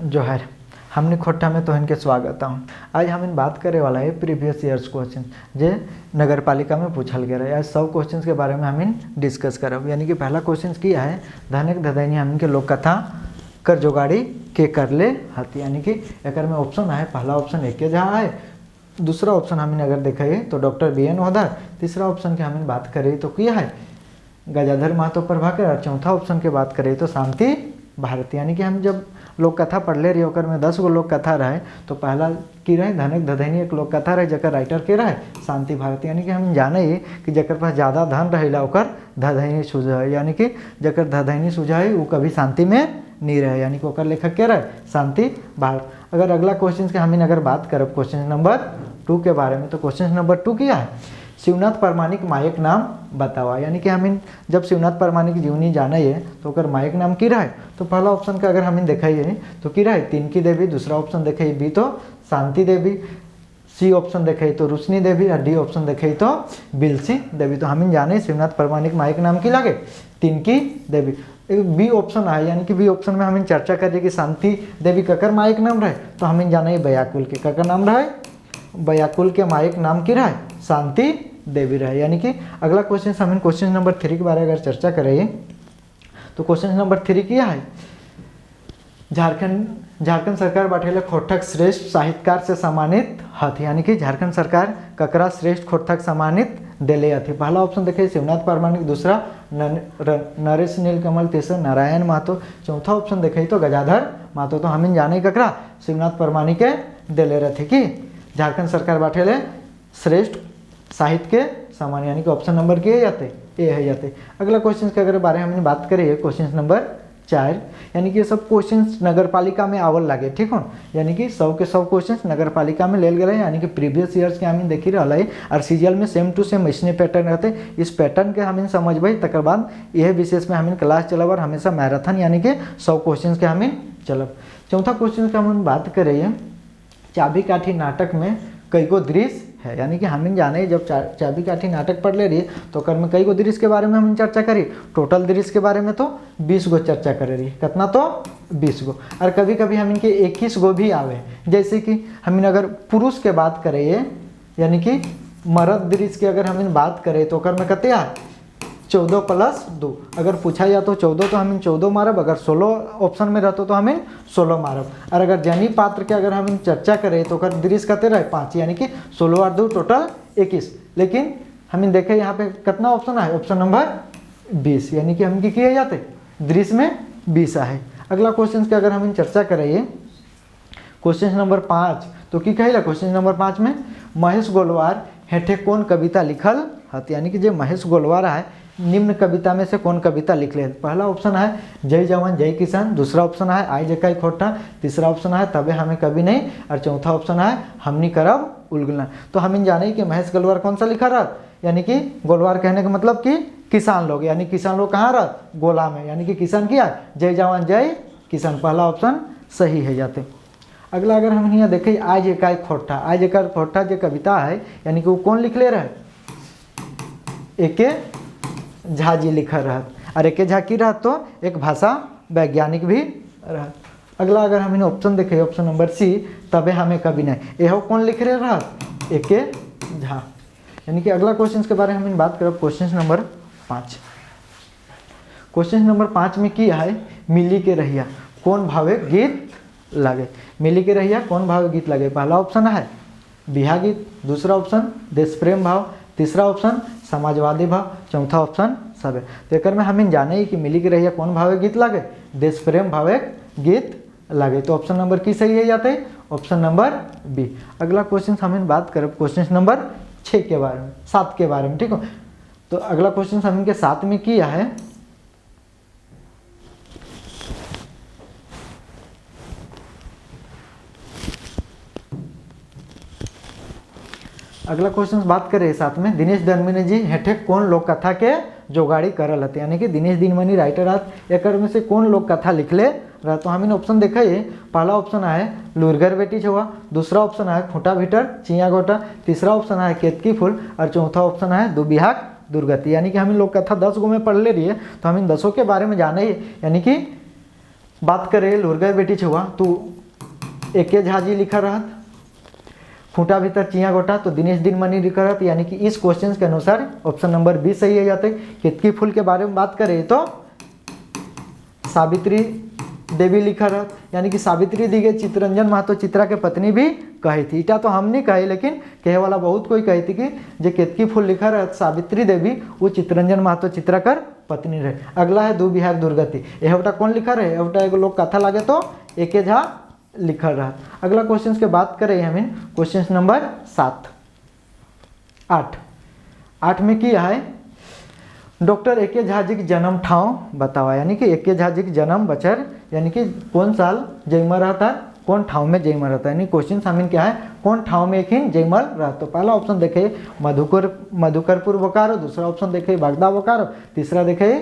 जोहर। हमने खोट्टा में तो इनके स्वागत हूँ। आज हम इन बात करे वाला है प्रीवियस ईयर्स क्वेश्चन जे नगर पालिका में पूछल गया है। आज 100 क्वेश्चन के बारे में हम इन डिस्कस करब। यानी कि पहला क्वेश्चन किया है धनक धदैनी हम इनके लोक कथा कर जोगाड़ी के कर ले हती। यानी कि एक में ऑप्शन है, पहला ऑप्शन एक जहाँ है, दूसरा ऑप्शन हम अगर देखे तो डॉक्टर BN ओहदार, तीसरा ऑप्शन की हम बात करें तो किया है गजाधर महतो प्रभाकर, और चौथा ऑप्शन के बात करें तो शांति भारती। यानी कि हम जब लोक कथा पढ़ले रही ओकर में 10 गो लोक कथा रहे तो पहला की रहे धनक धदैनी एक लोक कथा रहे जकर राइटर के रहे शांति भारती। यानी कि हम जाने कि जकर पास ज़्यादा धन रहेला ओकर धदैनी सूझा है, यानी कि जकर धदैनी सूझा है वो कभी शांति में नहीं रहे, यानी कि ओकर लेखक के रहे शांति भारत। अगर अगला क्वेश्चन के हम अगर बात करब क्वेश्चन नंबर 2 के बारे में तो क्वेश्चन नंबर 2 किया है शिवनाथ परमाणिक मायक नाम बतावा। यानी कि हम जब शिवनाथ परमाणिक जीवनी जाने है तो ओकर मायक नाम की रहे तो पहला ऑप्शन का अगर हम देखे तो की रहे तिनकी देवी, दूसरा ऑप्शन देखे बी तो शांति देवी, सी ऑप्शन देखे तो रोशनी देवी, और डी ऑप्शन देखे तो बिलसी देवी। तो हम जाने शिवनाथ परमाणिक मायक नाम की लगे तिनकी देवी। बी ऑप्शन है, यानी कि बी ऑप्शन में हम चर्चा करिए कि शांति देवी ककर मायक नाम रहे तो हम जाने बयाकुल के ककर नाम रहे, बयाकुल के मायक नाम की रहे शांति देवी रहे। यानी कि अगला क्वेश्चन हम क्वेश्चन नंबर 3 के बारे में अगर चर्चा करें तो क्वेश्चन नंबर 3 किया है झारखंड सरकार बाटेला खोटक श्रेष्ठ साहित्यकार से सम्मानित हथी। यानी कि झारखंड सरकार ककरा श्रेष्ठ खोटक सम्मानित दिले हथी। पहला ऑप्शन देखे शिवनाथ परमाणिक, दूसरा नरेश नीलकमल, तीसरा नारायण महतो, चौथा ऑप्शन देखे तो गजाधर महतो। तो हम जाने ककरा शिवनाथ परमाणिक के दिले रहती कि झारखंड सरकार बाटेले श्रेष्ठ साहित्य के समान, यानी कि ऑप्शन नंबर के जाते ए है जाते। अगला क्वेश्चन के अगर बारे में हमने बात करें क्वेश्चन नंबर 4, यानी कि ये सब क्वेश्चंस नगर पालिका में आवल लगे, ठीक हो। यानी कि 100 के 100 क्वेश्चंस नगर पालिका में लेल गए, यानी कि प्रीवियस ईयर्स के हम देखी रहा है और सीजीएल में सेम टू सेम ऐसने पैटर्न रहते। इस पैटर्न के हम समझबे तकर बाद यह विशेष में हम क्लास चलब और हमेशा मैराथन यानी कि 100 क्वेश्चन के हम चलब। चौथा क्वेश्चन का हम बात करें चाबी काठी नाटक में कई गो दृश्य है। यानी कि हम जाने जब चाबी काठी नाटक पढ़ ले रही तो कर में कई गो दृश्य के बारे में हम चर्चा करी। टोटल दृश्य के बारे में तो 20 गो चर्चा करे रही, कितना तो 20 गो। और कभी कभी हम इनके 21 गो भी आवे। जैसे कि हम अगर पुरुष के बात करें यानी कि मर्द दृश्य की अगर हम बात करें तो कर में कते आ 14 + 2। अगर पूछा या तो 14 तो हम 14 मारब, अगर 16 ऑप्शन में रहते तो हम 16 मारब। और अगर जनी पात्र के अगर हम चर्चा करें तो कर दृश्य कते रहे 5, यानी कि 16 और 2 टोटल 21। लेकिन हम देखे यहाँ पे कितना ऑप्शन है, ऑप्शन नंबर 20, यानी कि हम किए जाते दृश्य में 20 है। अगला क्वेश्चन के अगर हम चर्चा करें क्वेश्चन नंबर 5 तो की कहेला क्वेश्चन नंबर 5 में महेश गोलवार हेठे कौन कविता लिखल हत। यानी कि जो महेश गोलवार है निम्न कविता में से कौन कविता लिख ले। पहला ऑप्शन है जय जवान जय किसान, दूसरा ऑप्शन है आई जकाई खोटा, तीसरा ऑप्शन है तबे हमें कभी नहीं, और चौथा ऑप्शन है हमनी करब उलगना। तो हम जाने कि महेश गोलवार कौन सा लिखा रहा, यानी कि गोलवार कहने का मतलब कि किसान लोग, यानी किसान लोग कहाँ रह गोला में, यानी कि किसान किया जय जवान जय किसान। पहला ऑप्शन सही है जाते। अगला अगर हम यहाँ देखें आज एकाई खोटा, आज एकाई खोटा जो कविता है यानी कि वो कौन लिख ले रहा है, एके झा जी लिखा रहा। और एके झा की रहा तो एक भाषा वैज्ञानिक भी रहा। अगला अगर हम ऑप्शन देखें ऑप्शन नंबर सी तबे हमें कभी नहीं, यह कौन लिख रहे रहा, एके झा। यानी कि अगला क्वेश्चन के बारे में हम बात करें क्वेश्चन नंबर 5। क्वेश्चन नंबर 5 में किया है मिली के रहिया कौन भावे गीत लगे। मिली के रहिया कौन भावे गीत लगे। पहला ऑप्शन है बिहा गीत, दूसरा ऑप्शन देश प्रेम भाव, तीसरा ऑप्शन समाजवादी भाव, चौथा ऑप्शन सब है। तो एक में हम जाने कि मिली के रहिया कौन भावे गीत लगे, देश प्रेम भावे गीत लगे। तो ऑप्शन नंबर की सही है जाते है ऑप्शन नंबर बी। अगला क्वेश्चन हम बात करें क्वेश्चन नंबर 6 के बारे में, 7 के बारे में, ठीक हो। तो अगला क्वेश्चन हम इनके 7 में किया है अगला क्वेश्चन बात करें साथ में दिनेश दिनमणि जी हेठे कौन लोक कथा के जोगाड़ी करल हते। यानी कि दिनेश दिनमणि राइटर आत एक में से कौन लोक कथा लिखले रहा। तो हम ऑप्शन देखा है, पहला ऑप्शन है लुरगर बेटी छुआ, दूसरा ऑप्शन है खूंटा भीटर चिया गोटा, तीसरा ऑप्शन है केतकी फूल, और चौथा ऑप्शन है दुबिहाक दुर्गति। यानी कि हम लोक कथा 10 गो में पढ़ ले रही है तो हम इन 10 के बारे में जाने ही, यानी कि बात करें लुरगर बेटी छुआ तो एके झाजी लिखा रहत, खूंटा भीतर चिया गोटा तो दिनेश दिनमणि लिखा रहत, यानी कि इस क्वेश्चन के अनुसार ऑप्शन नंबर 20 सही है जाते। केतकी फूल के बारे में बात करें तो सावित्री देवी लिखा रहत, यानी कि सावित्री देवी चित्तरंजन महतो चित्रा के पत्नी भी कही थी। इटा तो हम नहीं कहे, लेकिन कहे वाला बहुत कोई कही थी कि जो केतकी फूल लिखा रहत सावित्री देवी वो चित्तरंजन महतो चित्रा कर पत्नी रहे। अगला है दू बिहार दुर्गति, यह कौन लिखा रहे, यह एगो लोग कथा लगे तो एके झा लिखा रहा। अगला क्वेश्चन के बात करें हमें क्वेश्चन नंबर 8 में क्या है, डॉक्टर एके झा जी के जन्म ठाव बतावा, यानी कि एके झा जी के जन्म बचर यानी कि कौन साल जयमल रहता, कौन ठाव में जयमल रहता, यानी क्वेश्चन हमें क्या है कौन ठाव में एक ही जयमल रहता। तो पहला ऑप्शन देखे मधुकरपुर बोकारो, दूसरा ऑप्शन देखे बागदा बोकारो, तीसरा देखे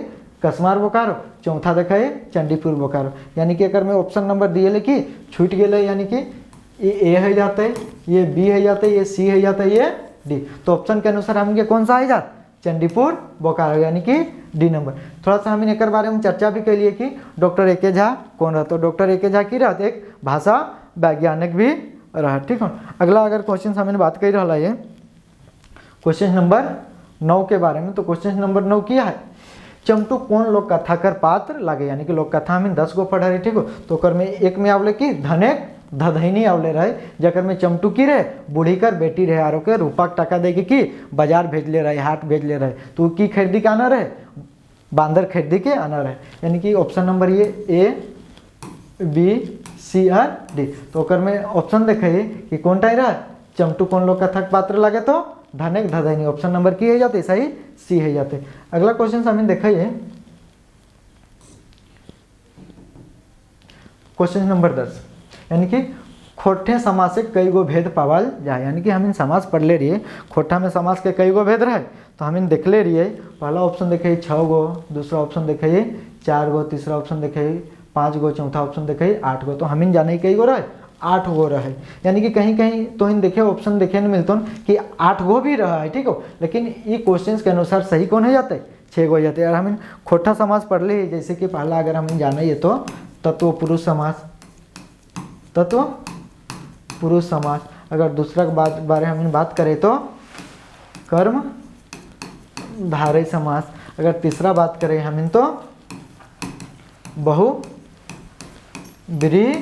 कसमार बोकारो, चौथा देखे चंडीपुर बोकारो। यानी कि एक में ऑप्शन नंबर दिए कि छूट गए, यानी कि ये ए है जाते हैं, ये बी है जाते हैं, ये सी है जाता है, ये डी। तो ऑप्शन के अनुसार हम कौन सा है जाता, चंडीपुर बोकारो, यानी कि डी नंबर। थोड़ा सा हमने एक बारे में चर्चा भी कर लिए कि डॉक्टर एके झा कौन रहा, तो डॉक्टर एके झा की रहते एक भाषा वैज्ञानिक भी रहा। ठीक है। अगला अगर क्वेश्चन हमने बात कर रहा है क्वेश्चन नंबर 9 के बारे में, तो क्वेश्चन नंबर 9 क्या है, चमटू कौन लोक कथा कर पात्र लागे, यानी कि लोक कथा में 10 गो पढ़ रही। ठीक हो, तो कर में एक में आवले कि धनेक धधैनी आवले रहे, जकर में चमटू की रहे बूढ़ी कर बेटी रहे, आरो के रूपा टका दे कि बाजार भेज ले रहे, हाट भेज ले रहे, तो की खरीदी के आना रहे, बांदर खरीदी के आना रहे। यानी कि ऑप्शन नंबर ये ए बी सी और डी। तो कर में ऑप्शन देखे कि कौन टाइम रहा, चमटू कौन लोग कथक पात्र लगे तो धनेक धधैनी, ऑप्शन नंबर की है जाते, सही सी है जाते। अगला क्वेश्चन हमें देखिए क्वेश्चन नंबर 10, यानी कि खोटे समाज से कई गो भेद पावल जाए, यानी कि हम समाज पढ़ ले रही है, खोटा में समाज के कई गो भेद रहे, तो हम देख ले रही है। पहला ऑप्शन देखे 6 गो, दूसरा ऑप्शन देखे 4 गो, तीसरा ऑप्शन देखे 5 गो, चौथा ऑप्शन देखे 8 गो। तो हम जाने कई गो रहे 8 गो रहे, यानी कि कहीं कहीं तो इन देखे ऑप्शन देखे नहीं मिलते कि 8 गो भी रहा है। ठीक हो, लेकिन ये क्वेश्चन के अनुसार सही कौन है जाते, 6 गो हो जाते हैं। और हम खोटा समाज पढ़ ले, जैसे कि पहला अगर हम जाने ये तो तत्व पुरुष समाज, तत्व पुरुष समाज। अगर दूसरा बारे हम बात करें तो कर्म धारय समाज। अगर तीसरा बात करें हम तो बहु ब्रीहि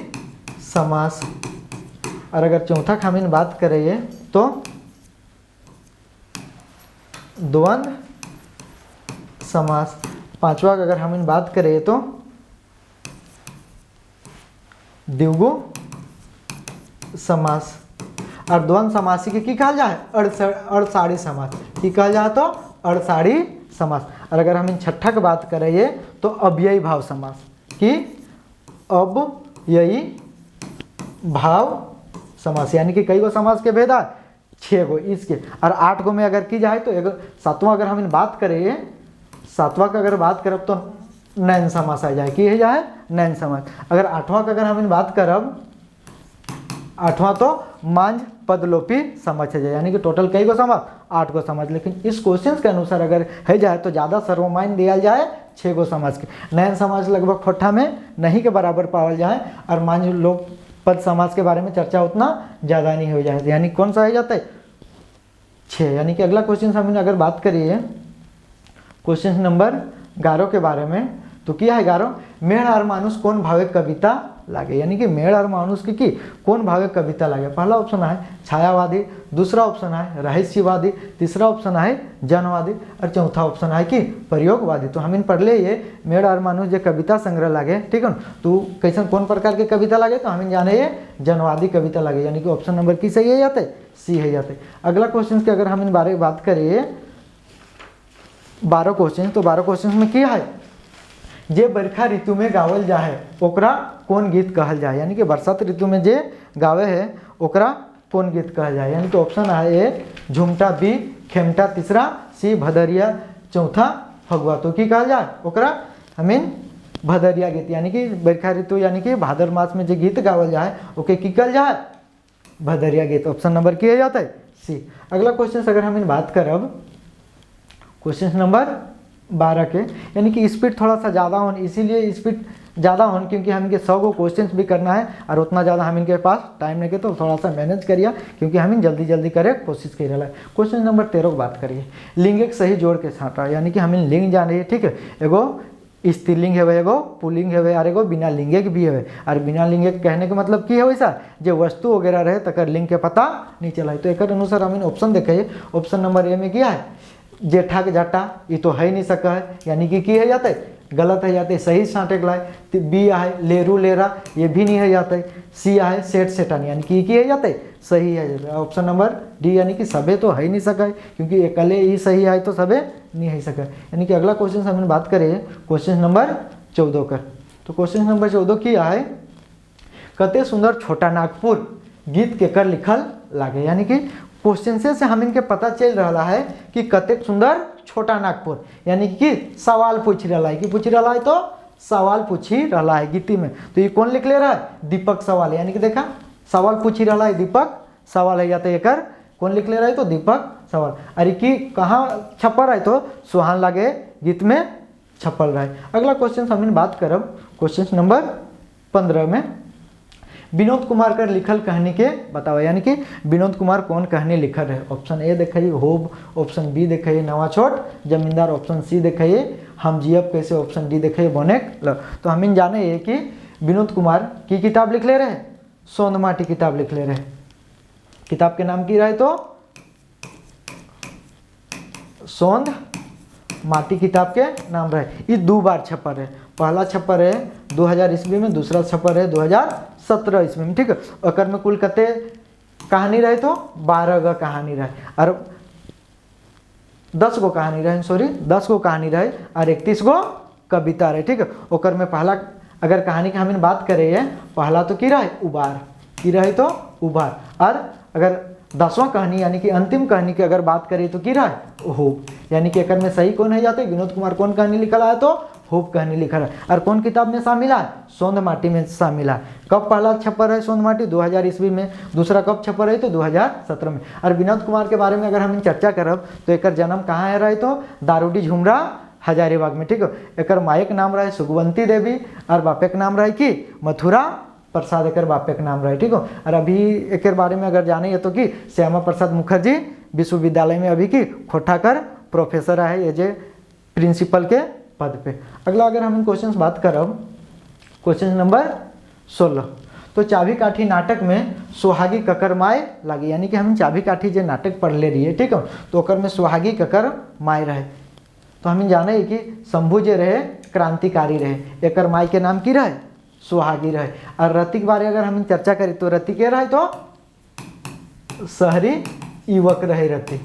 समास। और अगर चौथा हम बात करें तो द्वंद्व समास। पांचवा अगर हम बात करें तो द्विगु समास। और द्वंद्व समासी के की कहा जाए, अड़साड़ी समास की कहा जाए तो अड़साड़ी समास। और अगर हम छठा की बात करें तो अव्ययी भाव समास की अव्ययी भाव समास, यानी कि कई गो समास के भेद है 6 गो इसके। और 8 गो में अगर की जाए तो सातवां अगर हम बात करें, सातवां का अगर बात करब तो नैन समास आ जाए, की है जाए नैन समास। अगर 8वां का अगर हम बात करब, 8वां तो मांझ पदलोपी समझ है जाए, यानी कि टोटल कई गो समझ 8 गो समझ। लेकिन इस क्वेश्चन के अनुसार अगर है जाए तो ज़्यादा सर्वमान्य दिया जाए 6 गो समाज के। नयन समाज लगभग खोटा में नहीं के बराबर पावल जाए, और मांझ लोग पद समाज के बारे में चर्चा उतना ज़्यादा नहीं हो जाए, यानी कौन सा है जाता है 6। यानी कि अगला क्वेश्चन हम अगर बात करिए क्वेश्चन नंबर 11 के बारे में, तो क्या है 11, मेढ़ और मानुष कौन भावे कविता लागे, यानी कि मेढ़ और मानुष की कौन भावे कविता लागे। पहला ऑप्शन है छायावादी, दूसरा ऑप्शन है रहस्यवादी, तीसरा ऑप्शन है जनवादी, और चौथा ऑप्शन है कि प्रयोगवादी। तो हम इन पढ़ ले ये मेढ़ और मानुष जो कविता संग्रह लागे, ठीक है। तो कैसे कौन प्रकार के कविता लागे, तो हम जाने ये जनवादी कविता लागे, यानी कि ऑप्शन नंबर की सही है जाते, सी है जाते। अगला क्वेश्चन के अगर हम इन बारे में बात करिए 12 क्वेश्चन, तो 12 क्वेश्चन में क्या है, जे बरखा ऋतु में गावल जाए ओकरा कौन गीत कहल जाए, यानी कि बरसात ऋतु में जे गावे है ओकरा कौन गीत कहल जाए। यानी कि ऑप्शन है ए झुमटा, बी खेमटा, तीसरा सी भदरिया, चौथा फगुआ। तो की कहल जाए ओकरा हमें भदरिया गीत, यानी कि बरखा ऋतु यानी कि भादर मास में जो गीत गावल जाए ओके की कहल जाए भदरिया गीत। ऑप्शन नंबर किया जाता है सी। अगला क्वेश्चन अगर हम बात करब क्वेश्चन नंबर 12 के, यानी कि स्पीड थोड़ा सा ज़्यादा हो, इसीलिए स्पीड ज़्यादा हो, क्योंकि हम इनके 100 गो क्वेश्चन भी करना है और उतना ज़्यादा हम इनके पास टाइम नहीं के, तो थोड़ा सा मैनेज करिए, क्योंकि हम जल्दी जल्दी करे कोशिश कर रहा है। क्वेश्चन नंबर 13 की बात करिए, लिंग एक सही जोड़ के छाटा, यानी कि हमें लिंग जान रही है, ठीक है। एगो स्त्रीलिंग है, एगो पुल्लिंग है और एगो बिना लिंगे के भी है। और बिना लिंगे के कहने के मतलब की है वैसा, जो वस्तु वगैरह रहे तकर लिंग के पता नहीं चला है। तो एक अनुसार हमें ऑप्शन देखे, ऑप्शन नंबर ए में क्या है, जेठा के जटा, ये तो है ही नहीं सका है, यानी कि है जाता है, गलत है जाते, सही छाटे के लाए। बी है लेरू लेरा, ये भी नहीं है जाता है। सी है सेठ सेठान, यानी कि है जाते सही है। ऑप्शन नंबर डी, यानी कि सबे तो है ही नहीं सका है, क्योंकि एकले ही सही है तो सबे नहीं है सका। यानी कि अगला क्वेश्चन हमने बात करें क्वेश्चन नंबर 14 कर। तो क्वेश्चन नंबर 14 की है, कते सुंदर छोटा नागपुर गीत केकर लिखल लागे, यानी कि क्वेश्चन से हम इनके पता चल रहा है कि कते सुंदर छोटा नागपुर, यानी कि सवाल पूछ रहा है, कि पूछ रहा है तो सवाल पूछ ही रहा है गीती में। तो ये कौन लिख ले रहा है, दीपक सवाल, यानी कि देखा सवाल पूछ ही रहा है, दीपक सवाल है जाते एक कौन लिख ले रहा है, तो दीपक सवाल। अरे कि कहाँ छपल है, तो सुहान लागे गीत में छपल रहा है। अगला क्वेश्चन हम बात करब क्वेश्चन नंबर 15 में, विनोद कुमार कर लिखल कहानी के बताओ, यानी कि विनोद कुमार कौन कहानी लिखल है। ऑप्शन ए देखिए होब, ऑप्शन बी देखिए नवा छोट जमींदार, ऑप्शन सी देखिए हम जियब कैसे, ऑप्शन डी देखिए बोनेक ल। तो हम जाने ये कि विनोद कुमार की किताब लिख ले रहे, सोंद माटी किताब लिख ले रहे। किताब के नाम की रहे तो सोंद माटी किताब के नाम रहे। ये 2 बार छपर है, पहला छपर है 2000 ईस्वी में, दूसरा छपर है 2017 ईस्वी में, ठीक है। अकर में कुल कते कहानी रहे, तो 12 गो कहानी रहे, और 10 गो कहानी रहे, सॉरी 10 गो कहानी रहे और 31 गो कविता रहे, ठीक है। ओकर में पहला अगर कहानी की हम बात करें, पहला तो की रहे उबार, की रहे तो उबार, और अगर 10वां कहानी यानी कि अंतिम कहानी की अगर बात करें तो की रहा है होप, यानी कि एक में सही कौन है जाते, विनोद कुमार कौन कहानी लिखा है, तो होप कहानी लिखा है। और कौन किताब में शामिल है, सोंद माटी में शामिल है। कब पहला छपर है सोंद माटी, 2000 ईस्वी में, दूसरा कब छपर है, तो 2017 में। और विनोद कुमार के बारे में अगर हम चर्चा करब तो एक जन्म कहाँ है रहे, तो दारूडी झुमरा हजारीबाग में, ठीक है। एक मायक नाम रहे सुगवंती देवी, और बापे के नाम रहे कि मथुरा प्रसाद, एक बापे के नाम रहे, ठीक हो। और अभी एक बारे में अगर जाने तो कि श्यामा प्रसाद मुखर्जी विश्वविद्यालय में अभी की खोठाकर प्रोफेसर है, एज ए प्रिंसिपल के पद पे। अगला अगर हम क्वेश्चन बात करब क्वेश्चन नंबर 16, तो चाबी काठी नाटक में सुहागी ककर माय लागी, यानी कि हम चाबी काठी जो नाटक पढ़ ले रही है, ठीक है, तो ओकर में सुहागी ककर माय रहे। तो हम जाने कि शंभू जे रहे क्रांतिकारी रहे, एकर माय के नाम की रहे, सुहागी रहे। और रति के बारे अगर हम चर्चा करें तो रति के रहे तो शहरी युवक रहे, रति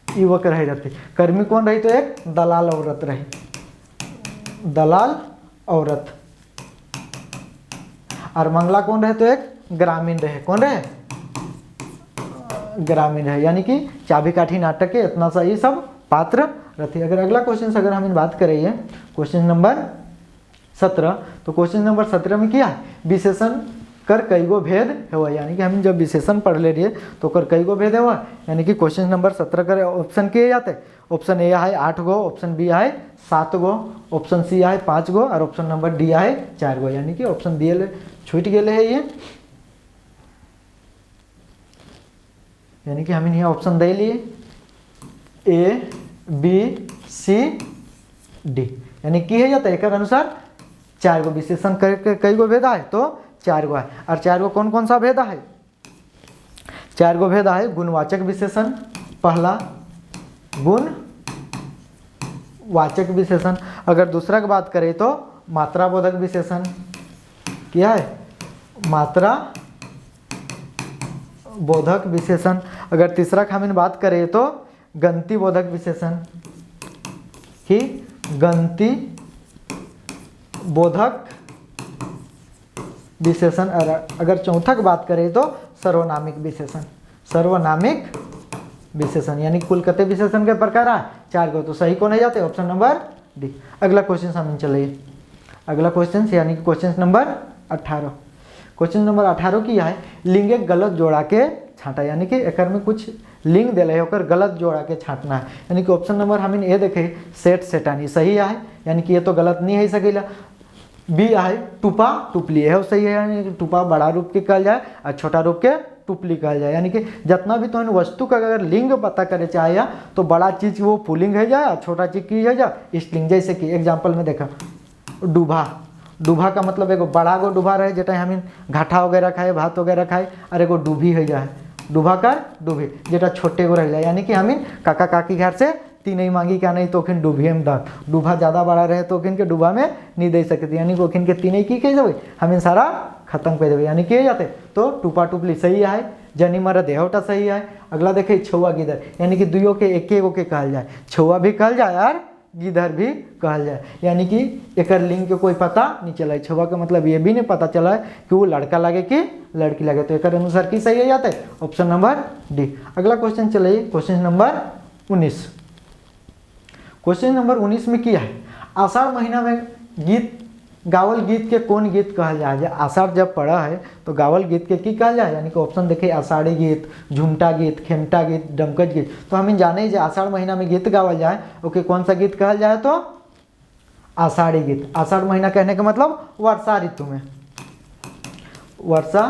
युवक रहे रति। कर्मी कौन रही, तो एक दलाल औरत रही, दलाल औरत। और मंगला कौन रहे, तो एक ग्रामीण रहे, कौन रहे, ग्रामीण रहे। यानी कि चाबी काठी नाटक के इतना सा ये सब पात्र रहते। अगर अगला क्वेश्चन अगर हम बात करें क्वेश्चन नंबर 17, तो क्वेश्चन नंबर 17 में क्या है, विशेषण कर कई गो भेद है, यानी कि हम जब विशेषण पढ़ ले रही है तो कर कई गो भेद है, यानी कि क्वेश्चन नंबर 17 कर ऑप्शन के जाते, ऑप्शन ए है 8 गो, ऑप्शन बी है 7 गो, ऑप्शन सी है 5 गो, और ऑप्शन नंबर डी है 4 गो, यानी कि ऑप्शन डी छूट गए है ये, यानी कि हम यहाँ ऑप्शन दे लिए ए बी सी डी, यानी कि है जाता है एक अनुसार 4 गो विशेषण करके कई गो भेद है, तो 4 गो है। और 4 गो कौन कौन सा भेद है, 4 गो भेद है गुणवाचक विशेषण, पहला गुणवाचक विशेषण। अगर दूसरा की बात करें तो मात्रा बोधक विशेषण, क्या है, मात्रा बोधक विशेषण। अगर तीसरा का हम बात करें तो गंती बोधक विशेषण, कि गंती बोधक विशेषण। और अगर चौथा की बात करें तो सर्वनामिक विशेषण, सर्वनामिक विशेषण, यानी कुल कते विशेषण के प्रकार है 4 गो, तो सही कौन है जाते, ऑप्शन नंबर डी। अगला क्वेश्चन हम चलिए, अगला क्वेश्चन यानी कि क्वेश्चन नंबर 18। क्वेश्चन नंबर 18 की है लिंग गलत जोड़ा के छाटा, यानी कि एक में कुछ लिंग दिले होकर गलत जोड़ा के छांटना है। यानी कि ऑप्शन नंबर हमें ए देखे सेठ सेठानी सही है, यानी कि ये तो गलत नहीं है सकेला। बी है टुपा टुपली, यह सही है, यानी कि टुपा बड़ा रूप के कहल जाए और छोटा रूप के टुपली कहल जाए। यानी कि जितना भी तो वस्तु का अगर लिंग पता करे चाहे तो बड़ा चीज वो पुल्लिंग है जाए और छोटा चीज की है जाए स्त्रीलिंग। जैसे कि एग्जाम्पल में देखा डूबा, डूबा का मतलब एगो बड़ा गो डूबा रहे जेटा हमें घाटा वगैरह खाए भात वगैरह खाए, और एगो डूबी है जाए डूबा कर डूबी जेटा छोटे गो रह जाए। यानी कि हमें काका काकी घर से तीन मांगी क्या नहीं तो ओखिन डूबिए में दान, डूबा ज़्यादा बड़ा रहे तो ओखिन के डूबा में नहीं दे सकती, यानी कि ओखिन के तीन की कह देवे हमें सारा खत्म कर देवे, यानी कि जाते तो टूपा टुपली सही है। जनी मरद देहटा सही है। अगला देखे छुआ गिदर, यानी कि दुइयों के एक गो के कहल जाए, छुआ भी कहल जाए और गिदर भी कहल जाए। यानी कि एक लिंग के कोई पता नहीं चला। छुआ का मतलब ये भी नहीं पता चला कि वो लड़का लगे कि लड़की लगे, तो एक अनुसार की सही है जाते ऑप्शन नंबर डी। अगला क्वेश्चन चलिए क्वेश्चन नंबर 19। क्वेश्चन नंबर 19 में क्या है, आषाढ़ महीना में गीत गावल गीत के कौन गीत कहल जाए। आषाढ़ जब पड़ा है तो गावल गीत के की कहल जाए, यानी कि ऑप्शन देखिए आषाढ़ी गीत, झुमटा गीत, खेमटा गीत, डमकच गीत। तो हमें जाने जो आषाढ़ महीना में गीत गावल जाए ओके कौन सा गीत कहल जाए तो आषाढ़ी गीत। आषाढ़ महीना कहने का मतलब वर्षा ऋतु में, वर्षा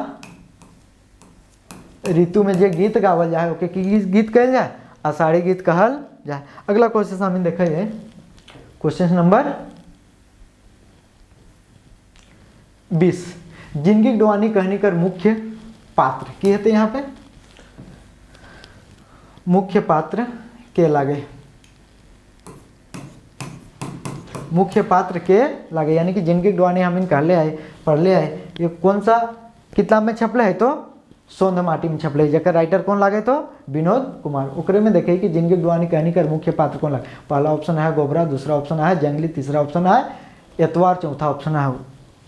ऋतु में जो गीत गावल जाए ओके की गीत कहल जाए आषाढ़ी गीत कहल जाए। अगला क्वेश्चन हमें देखिए क्वेश्चन नंबर 20। जिंदगी डुआनी कहनी कर मुख्य पात्र की है यहाँ पे, मुख्य पात्र के लागे, मुख्य पात्र के लागे, यानी कि जिंदगी डुआनी हम कहले आए पढ़ले आए। ये कौन सा किताब में छपले है तो सोंध माटी में छपले, जकर राइटर कौन लागे तो विनोद कुमार। ओकरे में देखे कि जिंदगी डुआनी कहनी कर मुख्य पात्र कौन लागे। पहला ऑप्शन है गोबरा, दूसरा ऑप्शन है जंगली, तीसरा ऑप्शन है एतवार, चौथा ऑप्शन है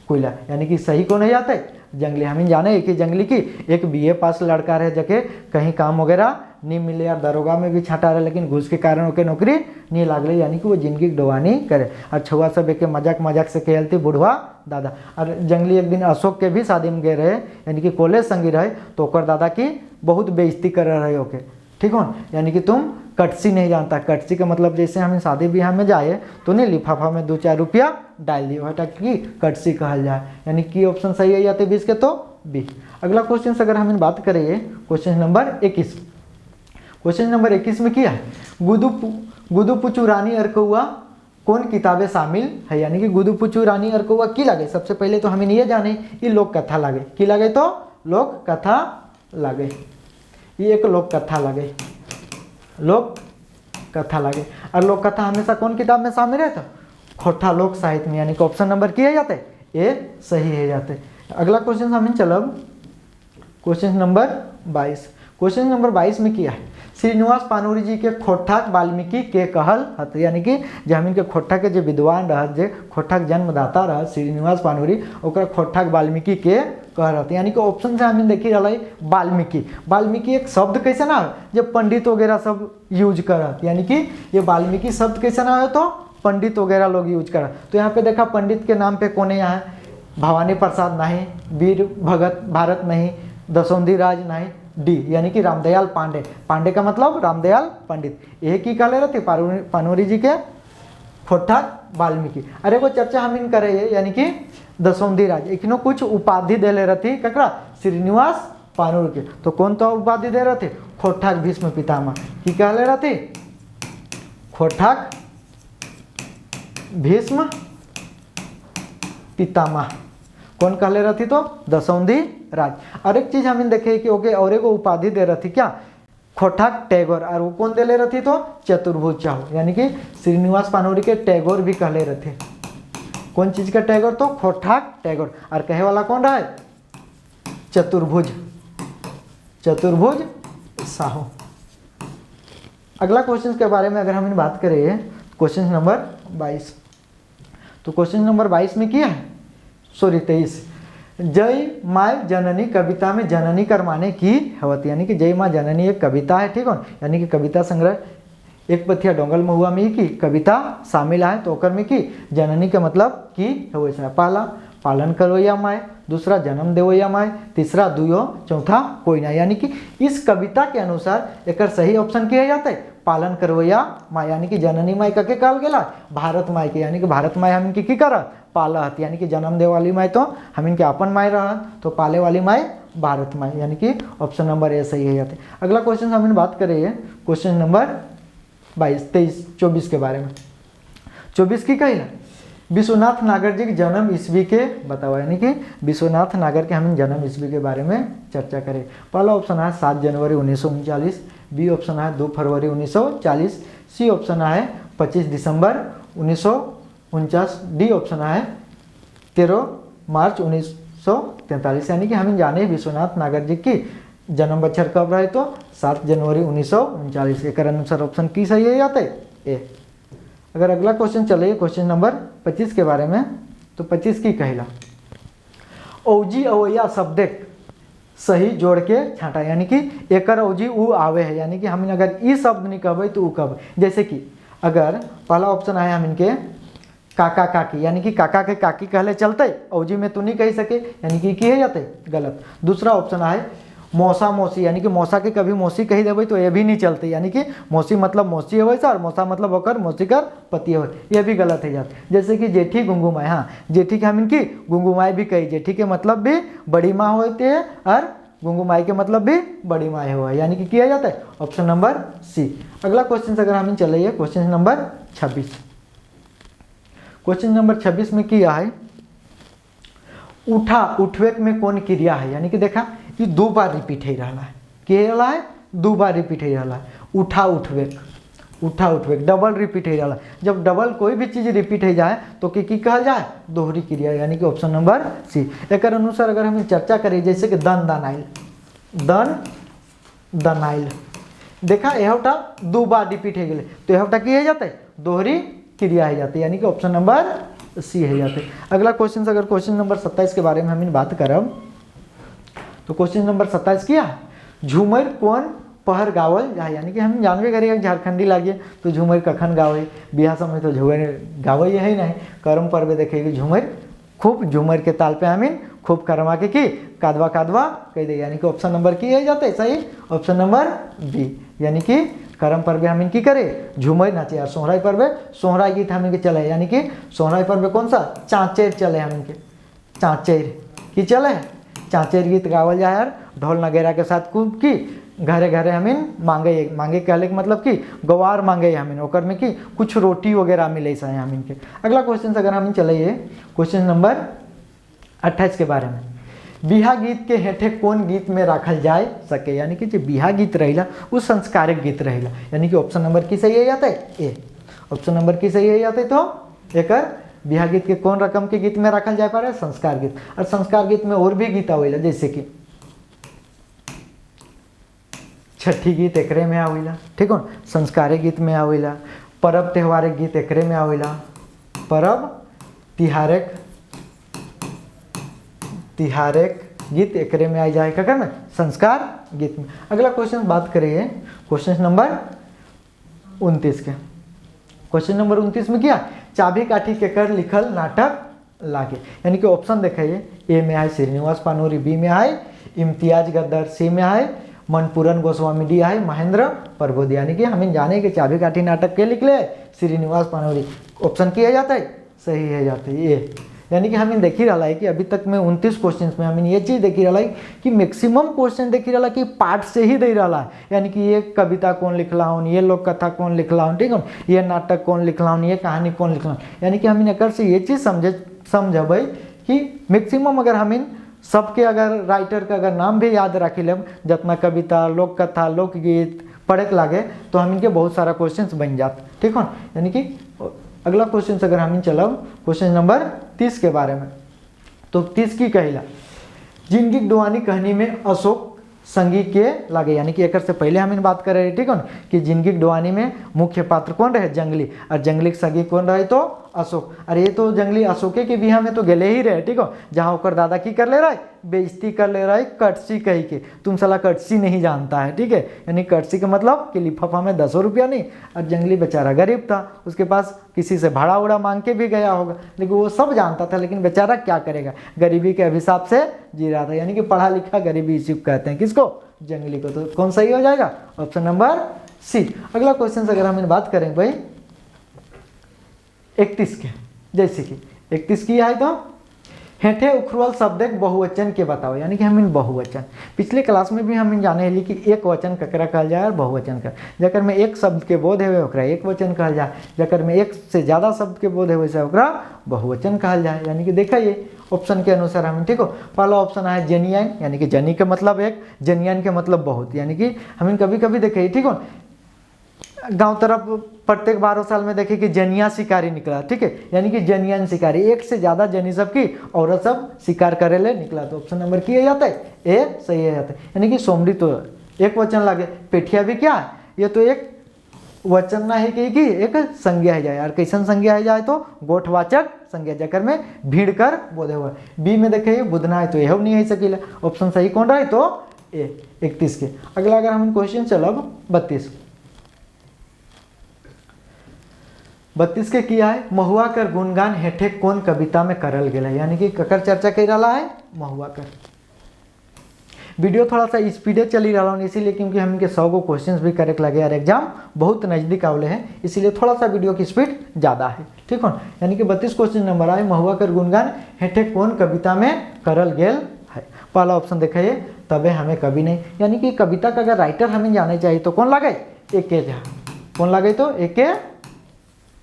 कोयला। यानी कि सही कौन है जाता है जंगली। हम जाने कि जंगली की एक बीए पास लड़का रहे जके कहीं काम वगैरह नहीं मिले और दरोगा में भी छाटा रहे, लेकिन घूस के कारण ओके नौकरी नहीं लागले, यानी कि वो जिंदगी डुआनी करे। और छुआ सब एक मजाक मजाक से कहलती बुढ़वा दादा। और जंगली एक दिन अशोक के भी शादी में गए रहे, यानी कि कॉलेज संगी रहे, तो ओकर दादा की बहुत बेइज्जती कर रहे ओके, ठीक हो। यानी कि तुम कटसी नहीं जानता, कटसी का मतलब जैसे हम शादी ब्याह में जाए तो नहीं लिफाफा में 2-4 रुपया डाल दिए, वह की कटसी कहल जाए। यानी कि ऑप्शन सही है जाते 20 के तो बी। अगला क्वेश्चन से अगर हम बात करें क्वेश्चन नंबर 21। क्वेश्चन नंबर 21 में क्या है, गुदु पुचू रानी अरकौआ कौन किताबें शामिल है। यानी कि गुदु पुचू रानी अरकौआ की लगे। सबसे पहले तो हमें ये जाने ये लोक कथा लगे, की लगे तो लोक कथा लगे, ये एक लोक कथा लगे, लोक कथा लगे। और लोक कथा हमेशा कौन किताब में शामिल है तो खोटा लोक साहित्य में, यानी कि ऑप्शन नंबर की है जाते ये सही है जाते। अगला क्वेश्चन हमें चलब क्वेश्चन नंबर 22। क्वेश्चन नंबर 22 में क्या है, श्रीनिवास पानूरी जी के खोठाक वाल्मीकि के कहल हत। यानी कि जमीन के खोठा के जो विद्वान रह जे खोठाक जन्मदाता रह श्रीनिवास पानूरी, ओकरा खोठाक वाल्मीकि के कह रहे। यानी कि ऑप्शन से हमें देखी रहा वाल्मीकि। वाल्मीकि एक शब्द कैसे ना जो पंडित वगैरह सब यूज करत, यानी कि ये वाल्मीकि शब्द कैसे ना हो तो पंडित वगैरह लोग यूज करत। तो यहाँ पे देखा पंडित के नाम पे कौन है, यहाँ भवानी प्रसाद नहीं, वीर भगत भारत नहीं, दसौंधी राज नहीं, डी यानी कि रामदयाल पांडे। पांडे का मतलब रामदयाल पंडित। एक ही कहले रहते पानूरी जी के खोठाक वाल्मीकि। अरे वो चर्चा हम इन करे यानी कि दसौंधी राज इखनो कुछ उपाधि दे रहती ककरा श्रीनिवास पानूर के। तो कौन तो उपाधि दे रहे थे खोठाक भीष्म पितामह की कहले रहते खोठाक भीष्म पितामह। कौन कहले रहती तो दसौंधी राज। और एक चीज हम देखे कि ओके और एगो उपाधि दे रही क्या खोठाक टैगोर। और वो कौन दे ले रही तो चतुर्भुज चाहू, यानी कि श्रीनिवास पानूरी के टैगोर भी कहले रहते। कौन चीज का टैगोर तो खोठाक टैगोर। और कहे वाला कौन रहा है चतुर्भुज, चतुर्भुज साहू। अगला क्वेश्चन के बारे में अगर हम बात करें क्वेश्चन नंबर 22। तो क्वेश्चन नंबर 22 में क्या है 23 जय माय जननी कविता में जननी कर माने की हवत। यानी कि जय माँ जननी एक कविता है, ठीक हो। यानी कि कविता संग्रह एक पथिया डोंगल महुआ में की कविता शामिल है। तो ओकर में की जननी के मतलब की हो पहला पालन करो या माय, दूसरा जन्म देवैया माय, तीसरा दुयो, चौथा कोई ना। यानी कि इस कविता के अनुसार एक सही ऑप्शन किया जाता है पालन करवैया माय, यानी कि जननी माय कके कहल गेला भारत माय के, यानी कि भारत माय हम की करत पालत, यानी कि जन्म दे वाली माय तो हम इनके अपन माय रहत, तो पाले वाली माय भारत माय, यानी कि ऑप्शन नंबर ए सही है जाते। अगला क्वेश्चन हम बात करें क्वेश्चन नंबर 22, 23, 24 के बारे में। 24 की कही ना विश्वनाथ नागर जी के जन्म ईस्वी के बताओ, यानी कि विश्वनाथ नागर के हम जन्म ईस्वी के बारे में चर्चा करें। पहला ऑप्शन है 7 जनवरी 1939, बी ऑप्शन है 2 फरवरी 1940, सी ऑप्शन है 25 दिसंबर 1949, डी ऑप्शन है 13 मार्च 1943। यानी कि हम जाने विश्वनाथ नागर जी की जन्म बच्छर कब रहे तो 7 जनवरी 1939 के अनुसार ऑप्शन की सही है जाते ए। अगर अगला क्वेश्चन चले क्वेश्चन नंबर 25 के बारे में, तो 25 की कहला औजी अवैया शब्द सही जोड़ के छाटा, यानी कि एकर औजी उ आवे है, यानी कि हम अगर ई शब्द नहीं कहबे तो उ कहब। जैसे कि अगर पहला ऑप्शन आया हम इनके काका काकी, यानी कि काका के काकी कहले चलते, औजी में तो नहीं कह सके, यानी कि है जाते गलत। दूसरा ऑप्शन है मौसा मौसी, यानी कि मौसा के कभी मौसी कही देवे तो ये भी नहीं चलते, यानी कि मौसी मतलब मौसी है वैसा और मौसा मतलब होकर मौसी कर पति है, ये भी गलत है जाते। जैसे कि जेठी गुंगुमाई, हाँ जेठी के हम इनकी गुंगुमाई भी कही, जेठी के मतलब भी बड़ी माँ होते हैं और गुंगुमाई के मतलब भी बड़ी माँ हुआ है, यानी कि किया जाता है ऑप्शन नंबर सी। अगला क्वेश्चन अगर हम चलिए क्वेश्चन नंबर 26। क्वेश्चन नंबर 26 में किया है उठा उठवेक में कौन क्रिया है, यानी कि देखा ये 2 बार रिपीट हो रहा है, के रहा है 2 बार रिपीट हो रहा है। उठा उठवेक, उठा उठवेक डबल रिपीट हो रहा है। जब डबल कोई भी चीज़ रिपीट हो जाए तो की कहल जाए दोहरी क्रिया, यानी कि ऑप्शन नंबर सी। एक अनुसार अगर हम चर्चा करें जैसे कि दन दनाइल, दन दनाइल, देखा यह 2 बार रिपीट हो गए तो यह की हो जाता है दोहरी क्रिया हो जाती है, यानी कि ऑप्शन नंबर सी है जाते। अगला क्वेश्चन अगर क्वेश्चन नंबर 27 के बारे में हम बात करब, तो क्वेश्चन नंबर 27 किया झूमर कौन पहर गावल जाए, यानी कि हम जानवे करिए झारखंडी लागिए तो झूमर कखन गावे, बिहार समय तो झूमर गावे है नहीं, कर्म पर्व देखेगी झूमर खूब झूमर के ताल पे हमीन खूब करमा के की कादवा कादवा कह दे, यानी कि ऑप्शन नंबर की है जाते सही ऑप्शन नंबर बी, यानी कि करम पर्व हमीन की करे झूमर नाचे। और सोहराई पर्व सोहराई गीत हमीन के चले, यानी कि सोहराई पर्व कौन सा चाँचेर चले, हमीन के चाँचेर की चले, चाँचेर गीत गावल जाए यार ढोल नगेरा के साथ खूब की घरे घरे हमीन मांगे, मांगे कहले के मतलब कि गवार मांगे हमीन ओकर में कि कुछ रोटी वगैरह मिले से हमीन के। अगला क्वेश्चन अगर हम चलिए क्वेश्चन नंबर 28 के बारे में, बिहा गीत के हेठे कौन गीत में रखल जाए सके, यानी कि जो बिहा गीत रहेला वो संस्कारिक गीत रहेला, यानी कि ऑप्शन नंबर की सही है जाता है ए, ऑप्शन नंबर की सही है जाते तो एक बिहा गीत के कौन रकम के गीत में रखल जाए पारे संस्कार गीत। और संस्कार गीत में और भी गीत आवेला जैसे कि छठी गीत एकरे में आवेला, ठीक हो, संस्कारिक गीत में आवेला, परब त्योहारिक गीत एकरे में आवेला, परब तिहारिक तिहारिक गीत एकरे में आ जाए क्या में संस्कार गीत में। अगला क्वेश्चन बात करिए क्वेश्चन नंबर 29 के। क्वेश्चन नंबर 29 में क्या चाबी काठी के कर लिखल नाटक लागे, यानी कि ऑप्शन देखिए ए में है श्रीनिवास पानोरी, बी में है इम्तियाज गद्दर, सी में है मनपूरन गोस्वामी, डी है महेंद्र प्रबोध, यानी कि हमें जाने के चाबी काठी नाटक के लिखले श्रीनिवास पानोरी, ऑप्शन किया जाता है सही है जाता है ये। यानी कि हमें देखी रहा है कि अभी तक में 29 क्वेश्चन में हमें ये चीज़ देखी रहा है कि मैक्सिमम क्वेश्चन देखी रहा कि पार्ट से ही दे रहा है, यानी कि ये कविता कौन लिखला हूँ, ये लोक कथा कौन लिखला हूँ, ठीक है, ये नाटक कौन लिखला हूँ, ये कहानी कौन लिखला हूँ, यानी कि हमें एक से ये चीज़ समझबै कि मैक्सिमम अगर हमें सबके अगर राइटर का अगर नाम भी याद रखी लेब जितना कविता लोक कथा लोकगीत पढ़े के लागे तो हम इनके बहुत सारा क्वेश्चन बन जाते, ठीक है। यानी कि अगला क्वेश्चन अगर हम चलब क्वेश्चन नंबर 30 के बारे में, तो 30 की कहला जिंदगी डुआनी कहानी में अशोक संगी के लागे, यानी कि एक से पहले हम बात कर रहे, ठीक है ना, कि जिंदगी डुआनी में मुख्य पात्र कौन रहे जंगली, और जंगली के संगी कौन रहे तो अशोक। अरे ये तो जंगली अशोके के बिहा में तो गेले ही रहे, ठीक हो, जहाँ ओकर दादा की कर ले रहा है, बेइज्जती कर ले रहा है कटसी कही के। तुम साला कटसी नहीं जानता है, ठीक है, यानी कटसी का मतलब कि लिफाफा में 10 रुपया नहीं। और जंगली बेचारा गरीब था, उसके पास किसी से भाड़ा उड़ा मांग के भी गया होगा, लेकिन वो सब जानता था, लेकिन बेचारा क्या करेगा, गरीबी के अभिशाप से जी रहा था। यानी कि पढ़ा लिखा गरीबी इसी को कहते हैं, किसको, जंगली को। तो कौन सही हो जाएगा, ऑप्शन नंबर सी। अगला क्वेश्चन अगर हम बात करें भाई 31 के, जैसे कि 31 की है तो हेठे उखरुअल शब्द एक बहुवचन के बताओ, यानी कि हम इन बहुवचन पिछले क्लास में भी हम जाने ली कि एक वचन ककरा कहल जाए और बहुवचन कर, जकर में एक शब्द के बोध है ओकरा एक वचन कहल जाए, जकर में एक से ज़्यादा शब्द के बोध है वैसे ओकरा बहुवचन कहल जाए। यानी कि देखा ये ऑप्शन के अनुसार हम, ठीक हो। पहला ऑप्शन है जेनियन, यानी कि जनी का मतलब एक, जेनियन के मतलब बहुत, यानी कि हम कभी कभी देखे, ठीक हो, गांव तरफ प्रत्येक 12 साल में देखे कि जनिया शिकारी निकला, ठीक है, यानी कि जनियन शिकारी, एक से ज़्यादा जनी सब की औरत सब शिकार करे ले निकला। तो ऑप्शन नंबर की जाता है ए सही है जाता है। यानी कि सोमड़ी तो एक वचन लगे, पेठिया भी क्या है, ये तो एक वचन ना है कि एक संज्ञा है जाए, और कैसन संज्ञा है जाए तो गोठवाचक संज्ञा, जकर में भीड़ कर बोधे हुआ। बी में देखे बुधना है तो यह नहीं है सकीला, ऑप्शन सही कौन रहा है तो ए 31 के। अगला अगर हम क्वेश्चन चलब 32 के किया है, महुआ कर गुणगान हेठे कौन कविता में करल गेला, यानी कि ककर चर्चा कर रहा है, महुआ कर। वीडियो थोड़ा सा स्पीडे चली रहा हूँ इसीलिए, क्योंकि हम इनके 100 गो क्वेश्चंस भी करे लगे यार, एग्जाम बहुत नज़दीक आवले हैं, इसीलिए थोड़ा सा वीडियो की स्पीड ज़्यादा है, ठीक हो। यानी कि 32 क्वेश्चन नंबर आए, महुआ कर गुणगान हेठे कौन कविता में करल गेल है। पहला ऑप्शन देखिए तबे हमें कवि नहीं, यानी कि कविता का अगर राइटर हमें जाने चाहिए तो कौन लगे, एके झा। कौन लगे तो एके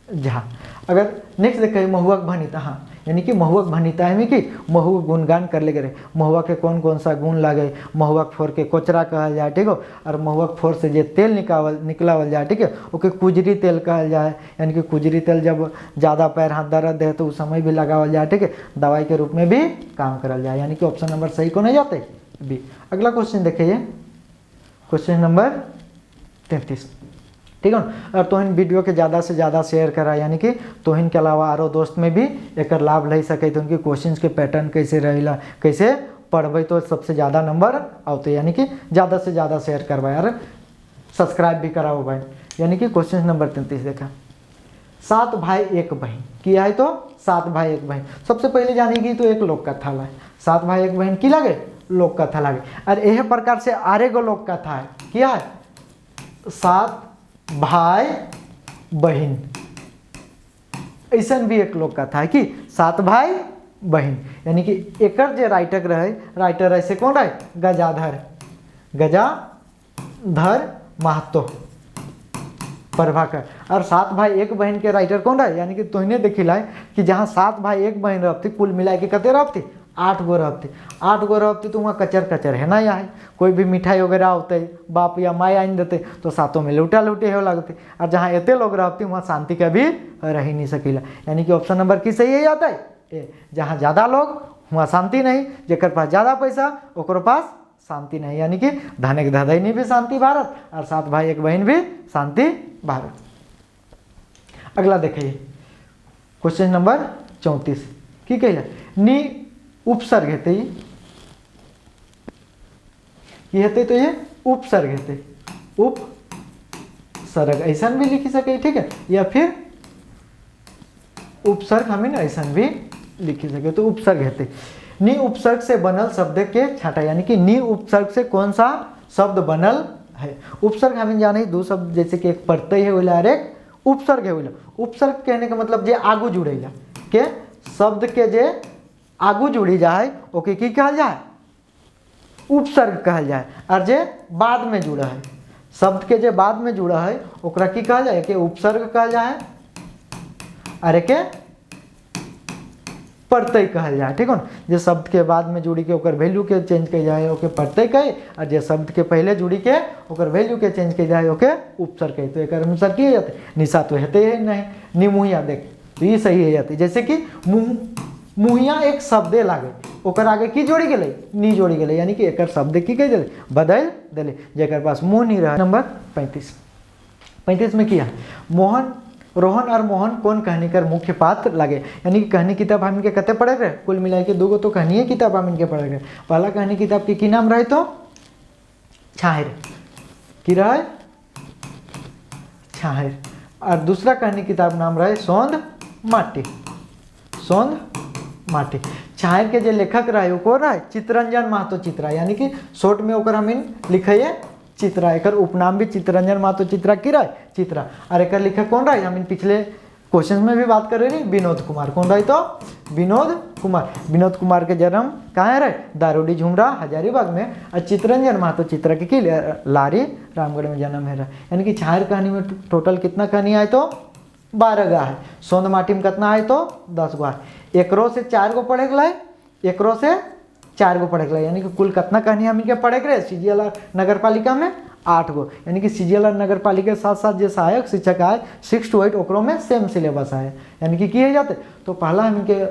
झा। अगर नेक्स्ट देखे महुआ भनिता, हाँ, यानी कि महुआ भनिता है कि महुआ गुणगान कर ले गए, महुआ के कौन कौन सा गुण लगे, महुआ फोर के कोचरा कहल जाए, ठीक हो, और महुआ फोर से जो तेल निकलावल जाए, ठीक है, ओके कुजरी तेल कहल जाए। यानी कि कुजरी तेल जब ज़्यादा पैर हाथ दर्द है तो उस समय भी लगावल जाए, ठीक है, दवाई के रूप में भी काम करल जाए। यानी कि ऑप्शन नंबर सही को नहीं जाते बी। अगला क्वेश्चन देखिए क्वेश्चन नंबर 33, ठीक है। और तोहिन वीडियो के ज़्यादा से ज़्यादा शेयर करा, यानी कि तोहिन के अलावा आरो दोस्त में भी एक लाभ ले सके, तो उनके क्वेश्चंस के पैटर्न कैसे रहेला, कैसे पढ़बे तो सबसे ज़्यादा नंबर आते, यानी कि ज़्यादा से ज़्यादा शेयर करवा यार, सब्सक्राइब भी कराओ भाई। यानी कि क्वेश्चन नंबर 33 देखा, 7 भाई 1 बहन किया है तो 7 भाई 1 बहन। सबसे पहले जानेगी तो एक लोक कथा है, 7 भाई 1 बहन की लगे लोक कथा लगे, और यह प्रकार से आरे गो लोक कथा है, क्या है 7 भाई बहन, ऐसा भी एक लोक कथा है कि 7 भाई बहन। यानी कि एकर जो राइटर रहे, राइटर ऐसे कौन रहे, गजाधर महतो प्रभाकर। और 7 भाई 1 बहन के राइटर कौन रहे, यानी कि तोहने देखिला है कि जहाँ 7 भाई 1 बहन रहती, कुल मिला के कते रहती 8 गो रहती, 8 गो रहती तो वहाँ कचर कचर है ना, यहाँ कोई भी मिठाई वगैरह होते बाप या माँ आन देते तो सातों में लूटा लूटे हो लगते, और जहाँ एते लोग रहते वहाँ शांति का भी रह ही नहीं सकीला। यानी कि ऑप्शन नंबर की सही है आता है ए, जहाँ ज़्यादा लोग वहाँ शांति नहीं, जेकर पास ज़्यादा पैसा ओकर पास शांति नहीं। यानी कि धन के धदैनी भी शांति भारत, और 7 भाई 1 बहन भी शांति भारत। अगला देखिए क्वेश्चन नंबर 34 की कहला, नी उपसर्ग हेते, ये हेते तो ये उपसर्ग हेते, उपसर्ग ऐसा भी लिखी सके, ठीक है, या फिर उपसर्ग हमें ऐसा भी लिखी सके, तो उपसर्ग हेते। नी उपसर्ग से बनल शब्द के छाटा, यानी कि नी उपसर्ग से कौन सा शब्द बनल है। उपसर्ग हमें जाने 2 शब्द, जैसे कि एक प्रत्यय है बोला और एक उपसर्ग है बोला। उपसर्ग कहने का मतलब जे आगू जुड़ेला के शब्द के जे आगू जुड़ी जाए ओके की कहल जाए, उपसर्ग कहल जाए, और जे बाद में जुड़ा है, शब्द के जे बाद में जुड़ा है ओकरा की कहल जाए, के उपसर्ग कहल जाए, और के प्रत्यय कहल जाए, ठीक है। जे शब्द के बाद में जुड़ी के ओकर वैल्यू के चेंज किया जाए ओके प्रत्यय कहे, और जे शब्द के पहले जुड़ी के ओकर वैल्यू के चेंज किया जाए ओके उपसर्ग कहे। तो एक अनुसार की जाते निशा तो हेते है नहीं, निमुहिया देख तो ये सही है जाती, जैसे कि मुहिया एक शब्दे लागे ओकर आगे की जोड़ी गए, नी जोड़ी गए, यानी कि एक शब्द की कह दिले बदल दिले, जेकर पास मुँह नहीं रहा। नंबर 35 में किया, मोहन रोहन और मोहन कौन कहानी कर मुख्य पात्र लगे। यानी कि कहानी किताब हम इनके कते पढ़े रहे, कुल मिला के 2 गो तो कहानी किताब हम इनके पढ़े रहे। पहला कहानी किताब की नाम रहे तो छाहिर की रहे छाहिर, और दूसरा कहानी किताब नाम रहे सोंद माटी। सोंद माटी। छाहिर के जो लेखक रहे वो कौन रहे, चित्तरंजन महतो चित्रा। यानी कि शॉर्ट में ओकर हम लिखे चित्रा, एक उपनाम भी चित्तरंजन महतो चित्रा की रहे चित्रा। और एक लेखक कौन रहे, हम पिछले क्वेश्चन में भी बात कर रहे हैं, विनोद कुमार। कौन रहे तो विनोद कुमार। विनोद कुमार के जन्म कहाँ रहे, दारोडी झुमरा हजारीबाग में। और चित्तरंजन महतो चित्रा की लारी रामगढ़ में जन्म है। यानी कि छाहिर कहानी में टोटल कितना कहानी आए तो 12 गा है। सोंद माटी में कितना आए तो 10 गो है। एकरो से 4 गो पढ़े गए, एकरो से 4 गो पढ़े गए। यानी कि कुल कितना कहानी हम इनके पढ़े गए सीजीएल नगर पालिका में 8 गो। यानी कि सीजीएल नगर पालिका के साथ साथ जो सहायक शिक्षक आए 6 to 8 ओकरों में सेम सिलेबस आए। यानी कि किए जाते। तो पहला हम इनके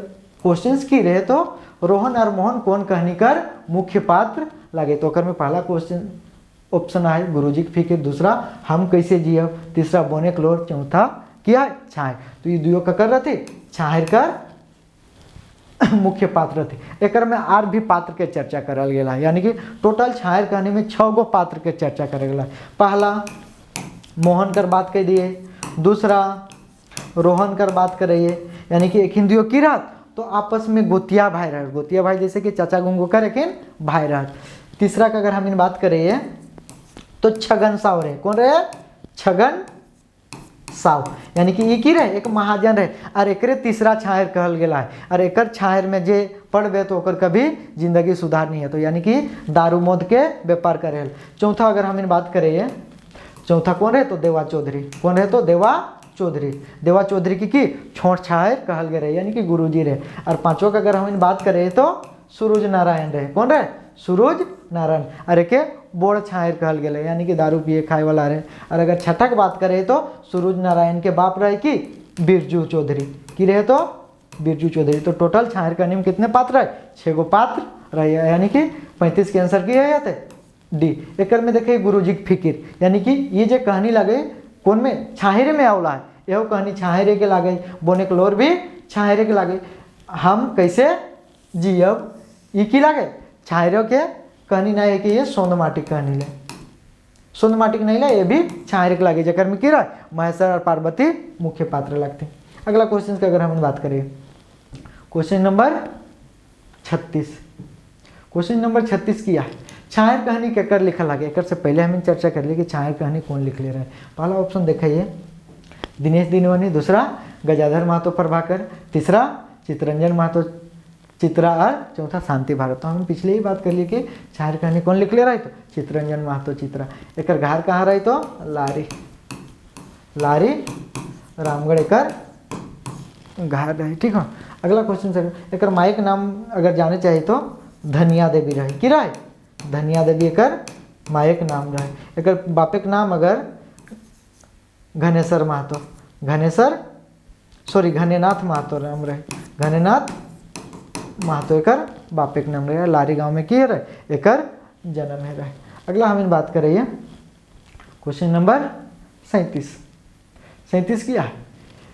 क्वेश्चंस की रहे तो रोहन और मोहन कौन कहानी कर मुख्य पात्र लगे। तो ओकर में पहला क्वेश्चन ऑप्शन है गुरुजी की फिक्र, दूसरा हम कैसे जियब, तीसरा बोने क्लोर, चौथा क्या छाहिर। तो ये दुयो का कर रहे थे छाहिर कर मुख्य पात्र थे। एक में आर भी पात्र के चर्चा करल गया है। यानी कि टोटल छाहिर कहानी में 6 गो पात्र के चर्चा करल गया। पहला मोहन कर बात कर दिए, दूसरा रोहन कर बात कर रही है। यानी कि एक हिंदियों की रात तो आपस में गोतिया भाई रह, गोतिया भाई जैसे कि चाचा गुंगो कर लेकिन भाई रह। तीसरा का अगर हम इन बात कर रही है तो छगन साव रहे। कौन रहे, छगन साव। यानी कि एक ही रहे, एक महाजन रहे और एक तीसरा छाहिर कहल गया है। और एक छाहिर में जे पढ़बे तो ओकर कभी जिंदगी सुधार नहीं है। तो यानी कि दारू मद के व्यापार करे। चौथा अगर हम इन बात करें, चौथा कौन रहे तो देवा चौधरी। कौन रहे तो देवा चौधरी। देवा चौधरी की छोट छाहिर कहल गए रहे, यानी कि गुरुजी रहे। और पांचवा का अगर हम इन बात करें तो सूरज नारायण रहे। कौन रहे, सूरज नारायण। और एक बोड़ छाहिर कहल गए, यानी कि दारू पिए खाए वाला रहे। और अगर छठा की बात करें तो सूरज नारायण के बाप रहे कि बिरजू चौधरी की रहे तो बिरजू चौधरी। तो टोटल छाहिर कहानी में कितने पात्र है, 6 गो पात्र रहे। यानी कि 35 के आंसर की है जाते डी। एक में देखिए गुरुजी की फिकिर, यानी कि ये जो कहानी लगे कौन में, छाहिर में आवला है। यह कहानी छाहिरे के लागे, बोने क्लोर भी छाहिरे के लागे। हम कैसे जियब ये की लागे, छाहिरों के कहानी ना है कि ये सोंद माटी कहानी ले, सोंद माटी नहीं ले, ये भी छाहिर के लागे। जकर में की रहा महेश्वर और पार्वती मुख्य पात्र लगते। अगला क्वेश्चन की अगर हम बात करें, क्वेश्चन नंबर 36। क्वेश्चन नंबर 36 किया है छाहिर कहानी केकर लिखल लगे। एक से पहले हम चर्चा कर ली कि छाहिर कहानी कौन लिख ले रहे। पहला ऑप्शन देखिए दिनेश दिनवनी, दूसरा गजाधर महतो प्रभाकर, तीसरा चित्तरंजन महतो चित्रा और चौथा शांति भारत। तो हम पिछले ही बात कर ली कि छाहिर कहानी कौन लिख ले रहा है तो चित्तरंजन महतो चित्रा। एक घर कहाँ रही तो लारी, लारी रामगढ़ एक घर रहे। ठीक है। अगला क्वेश्चन से एक माई के नाम अगर जाने चाहिए तो धनिया देवी रहे कि रहे, धनिया देवी एक माई के नाम रहे। एक बापे के नाम अगर घनेश्वर महतो, घनेश्वर सॉरी घनेनाथ महतो नाम रहे, घनेनाथ महतो एक बापे के नाम रहे। लारी गांव में किए रहे, एक जन्म है रहे। अगला हम इन बात करिए क्वेश्चन नंबर 37। 37 क्या है,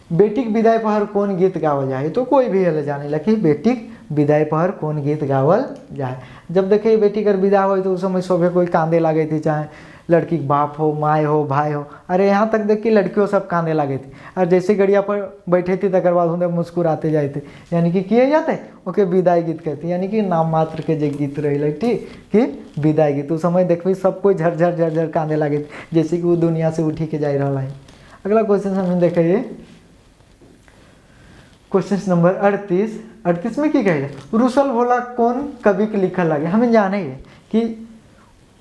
बेटी के विदाई पर कौन गीत गावल जाए। तो कोई भी हल जाने लगी बेटी के विदाई पर कौन गीत गावल जाए। जब देखे बेटी कर विदा हो तो उस समय सभी कोई कांदे लगे थे, चाहे लड़की के बाप हो, माए हो, भाई हो। अरे यहाँ तक देख कि लड़कियों सब कांदे लगे थे। और जैसे गड़िया पर बैठे थे तकर बाद उन्हें मुस्कुराते जाए थे, यानी कि किए जाते ओके विदाई गीत कहते, यानी कि नाम मात्र के जो गीत रही ठीक कि विदाई गीत। उस समय देखिए सब कोई झरझर झरझर कांदे लगे थे, जैसे कि वो दुनिया से उठी के जा रहा है। अगला क्वेश्चन हम देखिए क्वेश्चन नंबर 38। 38 में की कहे रुसल भोला कौन कवि के लिखल लगे। हमें जाने है कि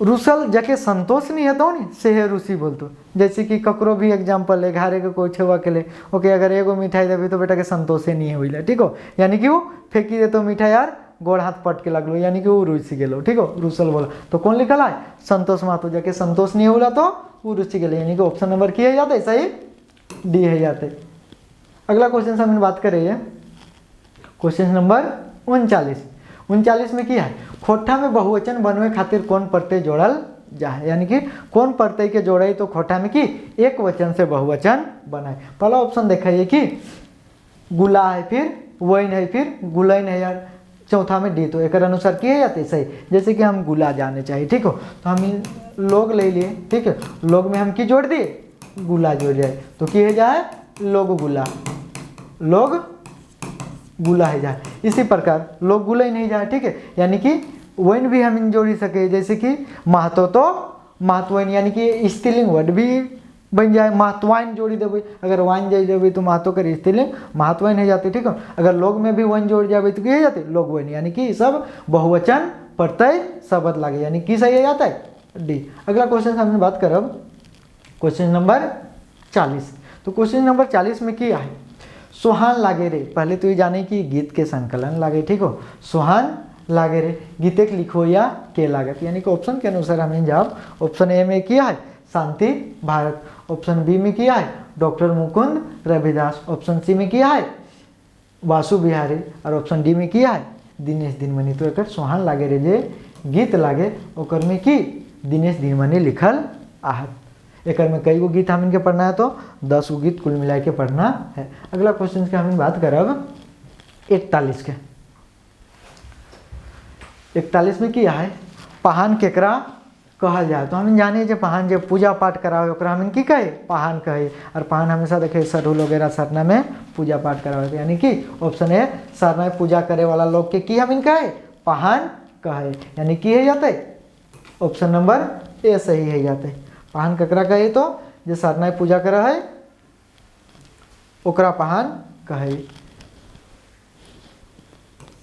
रुसल जके संतोष नहीं है तो नहीं से है रुसी बोलतो। जैसे कि ककरो भी एग्जाम्पल है, घरे के कोई छेवा के ले ओके अगर एगो मिठाई देवी तो बेटा के संतोषे नहीं है, ठीक हो। यानी कि वो फेंकी दे तो मिठाई यार गोड़ हाथ पट के लगलो, यानी कि वो रुचि गेलो, ठीक हो। रुसल बोला तो कौन लिखल है, संतोष महतो। जाके संतोष नहीं होला तो वो रुचि गेले, यानी कि ऑप्शन नंबर की है जाते सही डी है जाते। अगला क्वेश्चन हम बात करें क्वेश्चन नंबर 39। 39 में क्या है खोठा में बहुवचन बनवे खातिर कौन प्रत्यय जोड़ल जाए, यानी कि कौन प्रत्यय के जोड़े तो खोटा में कि एक वचन से बहुवचन बनाए। पहला ऑप्शन देखिए कि गुला है, फिर वैन है, फिर गुलैन है यार, चौथा में डी, तो एक अनुसार किए जाते सही। जैसे कि हम गुला जाने चाहिए, ठीक हो, तो हम लोग ले लिए, ठीक है, लोग में हम की जोड़ दिए, गुला जोड़ जाए, तो किए जाए लोग गुला, लोग गुला है जाए। इसी प्रकार लोग गुला नहीं जाए, ठीक है, यानी कि वैन भी हम जोड़ सके, जैसे कि महतो तो महत्वैन, यानी कि स्त्रीलिंग वर्ड भी बन जाए, महत्वाइन जोड़ी देवे, अगर वाइन जोड़ देवे तो महत्व कर स्त्रीलिंग महत्वाइन हो जाती, ठीक है। अगर लोग में भी वन जोड़ जाए तो क्या जाते लोग वैन, यानी कि सब बहुवचन प्रत्यय शब्द लागे, यानी कि सही जाता है डी। अगला क्वेश्चन हमने बात करब क्वेश्चन नंबर 40। तो क्वेश्चन नंबर 40 में क्या है, सुहान लागे रे। पहले तो ये जाने कि गीत के संकलन लागे, ठीक हो, सुहान लागे रे, गीते के लिखो या के लागत, यानी कि ऑप्शन के अनुसार हमें जवाब ऑप्शन ए में किया है शांति भारत, ऑप्शन बी में किया है doctor Mukund Ravidas, option C में किया है वासु बिहारी, और ऑप्शन डी में किया है दिनेश दिनमणि। तो एक सुहान लागे रे जे गीत लागे ओकर में कि दिनेश दिनमणि लिखल आहत। एक में कई गो गीत हम इनके पढ़ना है तो 10 गो गीत कुल मिला के पढ़ना है। अगला क्वेश्चन के हम बात करब 41 के। 41 में क्या है, पहान केकरा कहल जाए। तो हम जाने जो पहान जो पूजा पाठ करावे ओकरा हम की कहे पहान कहे, और पहान हमेशा देखे सरहुल वगैरह सरना में पूजा पाठ करावे, यानी कि ऑप्शन है सरना में पूजा करे वाला लोग के की हम कहे पहान कहे, यानी कि है जाते ऑप्शन नंबर ए सही है जाते। पहान ककरा कहे तो जो सरना में पूजा करा है ओकरा पहान कहे,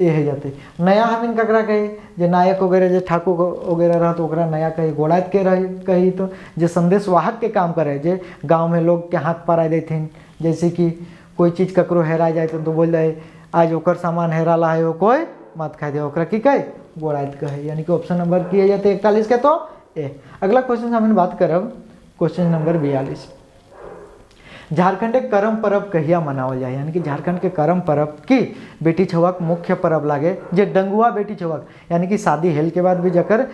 ये है जाते। नया हम ककरा कहे जो नायक वगैरह जो ठाकुर वगैरह रह तो ओकरा नया कहे, गोड़ात के रहे कही तो जो संदेश वाहक के काम करे, जे गांव में लोग के हाथ पराए देथिन, जैसे कि कोई चीज़ ककरो हेरा जाए तो बोल जाए आज ओकर सामान हेराला है वो कोई मत खाए दे, ओकरा की कहे गोड़ात कहे, यानी कि ऑप्शन नंबर किए जाते 41 के तो ए। अगला क्वेश्चन हम बात करब क्वेश्चन नंबर 42। झारखंड के करम पर्व कहिया मनावल जाए, यानी कि झारखंड के करम पर्व की बेटी छुआ मुख्य पर्व लागे, जे डंगुआ बेटी छुआ, यानी कि शादी हेल के बाद भी जकर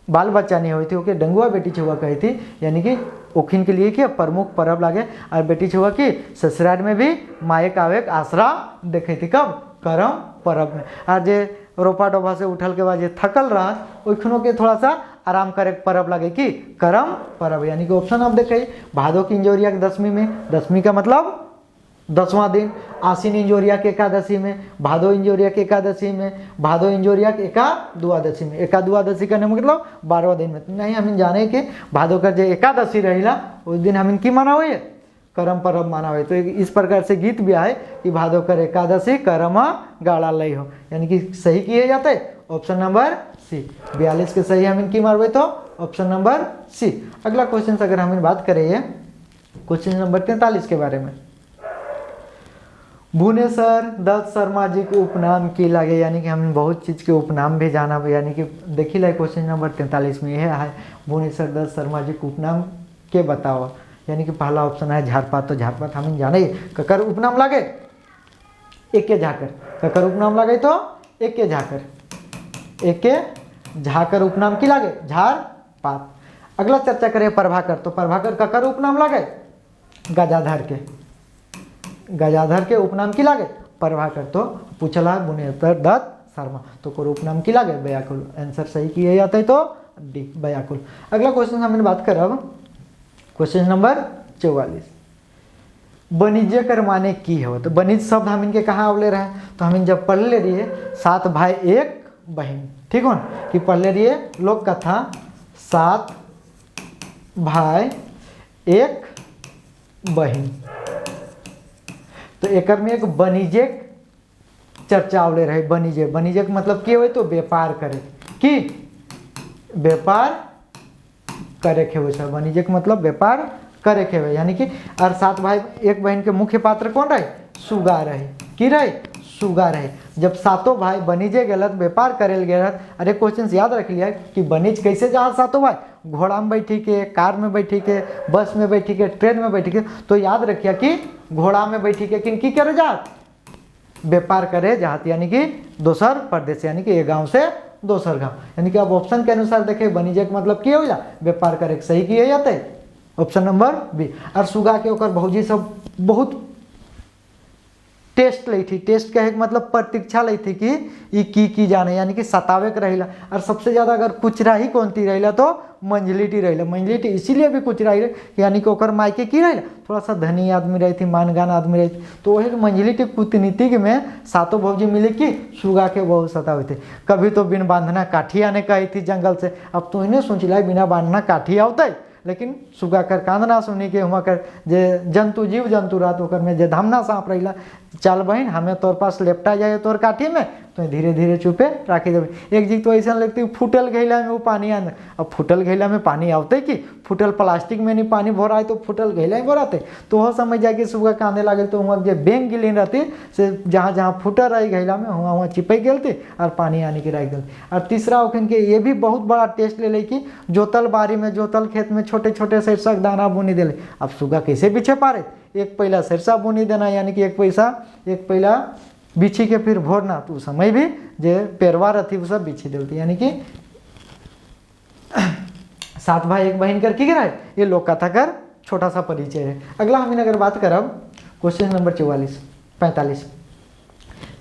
बाल बच्चा नहीं हुई थी ओके डंगुआ बेटी छुआ कही थी, यानी कि ओखिन के लिए क्या प्रमुख पर्व लागे। और बेटी छुआ की ससुराल में भी मायक आवे आसरा देखे थी, कब करम पर्व में। और जे रोपा डोबा से उठल के बाद जे थकल रहा ओखनों के थोड़ा सा आराम करे पर्व लगे कि करम पर्व, यानी कि ऑप्शन आप देखे भादो की इंजोरिया के 10वीं में, 10वीं का मतलब 10वां दिन, आसीन इंजोरिया के एकादशी में, भादो इंजोरिया के एकादशी में, भादो इंजोरिया के एकादुआदशी में। एकादुआदशी का मतलब 12वां दिन में। नहीं हम जाने के भादो का जो एकादशी रहेला उस दिन हम की माना हुई है करम पर्व माना हुई। तो इस प्रकार से गीत भी आए कि भादो कर एकादशी करम गाड़ा लई हो, यानी कि सही किए जाते ऑप्शन नंबर सी। 42 के सही हम इनकी मारबे तो ऑप्शन नंबर सी। अगला क्वेश्चन से अगर हम बात करें क्वेश्चन नंबर 43 के बारे में, भुवनेश्वर दत्त शर्मा जी के उपनाम की लगे, यानी कि हम बहुत चीज़ के उपनाम भी जाना, यानी कि देखी ला क्वेश्चन नंबर 43 में यह है भुवनेश्वर दत्त शर्मा जी के उपनाम के बताओ, यानी कि पहला ऑप्शन है झारपात। तो झारपात हम जाने ककर उपनाम लगे एक के झाकर, ककर उपनाम लगे तो एक के झाकर, एक के झाकर उपनाम की लगे झारपात। अगला चर्चा करें प्रभाकर। तो प्रभाकर ककर उपनाम लगे गजाधर के, गजाधर के उपनाम की लागे प्रभाकर। तो पूछला भुवनेश्वर दत्त शर्मा तो को उपनाम की लागे व्याकुल, आंसर सही किया जाता है तो डी व्याकुल। अगला क्वेश्चन हमने बात करब क्वेश्चन नंबर 44, वाणिज्य कर माने की हो। तो वाणिज्य शब्द हम इनके कहाँ अवले रहे, तो हम जब पढ़ ले रही 7 भाई 1 बहन, ठीक हो कि पढ़ ले रही लोक कथा 7 भाई 1 बहन। तो एक में एक वाणिज्य चर्चा अवले रहे। वाणिज्य, वाणिज्य मतलब क्या हो तो व्यापार करे कि व्यापार करे के हो, वाणिज्य मतलब व्यापार करे के हो, यानी कि और 7 भाई 1 बहन के मुख्य पात्र कौन रहे सुगा रहे, कि रहे सुगा रहे। जब 7 भाई वाणिज्य गलत व्यापार करे गलत, अरे क्वेश्चन याद रख लिया कि वाणिज्य कैसे जा 7 भाई घोड़ा में बैठी के, कार में बैठी के, बस में बैठी के, ट्रेन में बैठी के। तो याद रखिए कि घोड़ा में बैठी के किनकी करे जात व्यापार करे जात, यानी कि दोसर प्रदेश, यानी कि ये गांव से दोसर गाँव, यानी कि अब ऑप्शन के अनुसार देखे बनिजे के मतलब की होला व्यापार करे के सही किए जाते ऑप्शन नंबर बी। और सुगा के ओकर भौजी सब बहुत टेस्ट ली थी, टेस्ट कहे के मतलब प्रतीक्षा ली थी कि ये की जाने, यानी कि सतावे के रहिला। और सबसे ज़्यादा अगर कुचरा ही कौन ती रहिला तो मंजलिटी रहिला। मंजलिटी इसीलिए भी कुचरा ही रही, यानी कि ओकर मायके की रहिला थोड़ा सा धनी आदमी रही थी, मानगान आदमी रही थी, तो वही मंजलिटी कूटनीतिक में सातों भौजी मिले कि सुगा के बहुत सतावे थे। कभी तो बिन बांधना काठी आने कही थी जंगल से, अब तो इन्हें सोच ला बिना बांधना काठी आवते, लेकिन सुगा कर कांद ना सुनी के हुआ कर जे जंतु जीव जंतु रहत ओकर में जे धामना सांप रहिला, चल बहन हमें तोर पास लेपटा जाए तोर काठी में, तो धीरे धीरे चुपे राखी देवे। एक जी तो ऐसा लगती फूटल घैला में वो पानी आने, अब फूटल घैला में पानी आवते कि फूटल प्लास्टिक में नहीं पानी भराए तो फूटल घैला ही भराते, तो वह समय जाके सुगा कांदे लगे, तो वहाँ जो बेंग गिलीन रहती से जहाँ जहाँ फूटल रही घैला में वहाँ वहाँ चिपक गलती और पानी आने की रख गलती। और तीसरा ओखन के ये भी बहुत बड़ा टेस्ट ले कि जोतल बारी में जोतल खेत में छोटे छोटे सरसा के दाना बुनी दिले। अब सुगा कैसे पीछे पारे, एक पहला सरसा बुनी देना, यानी कि एक पहला बिछी के फिर भोरना, तो समय भी जे पेरवा रही वो सब बिछी देती, यानी कि 7 भाई 1 बहन कर की गिराए, ये लोक कथा कर छोटा सा परिचय है। अगला हम अगर बात करब क्वेश्चन नंबर 45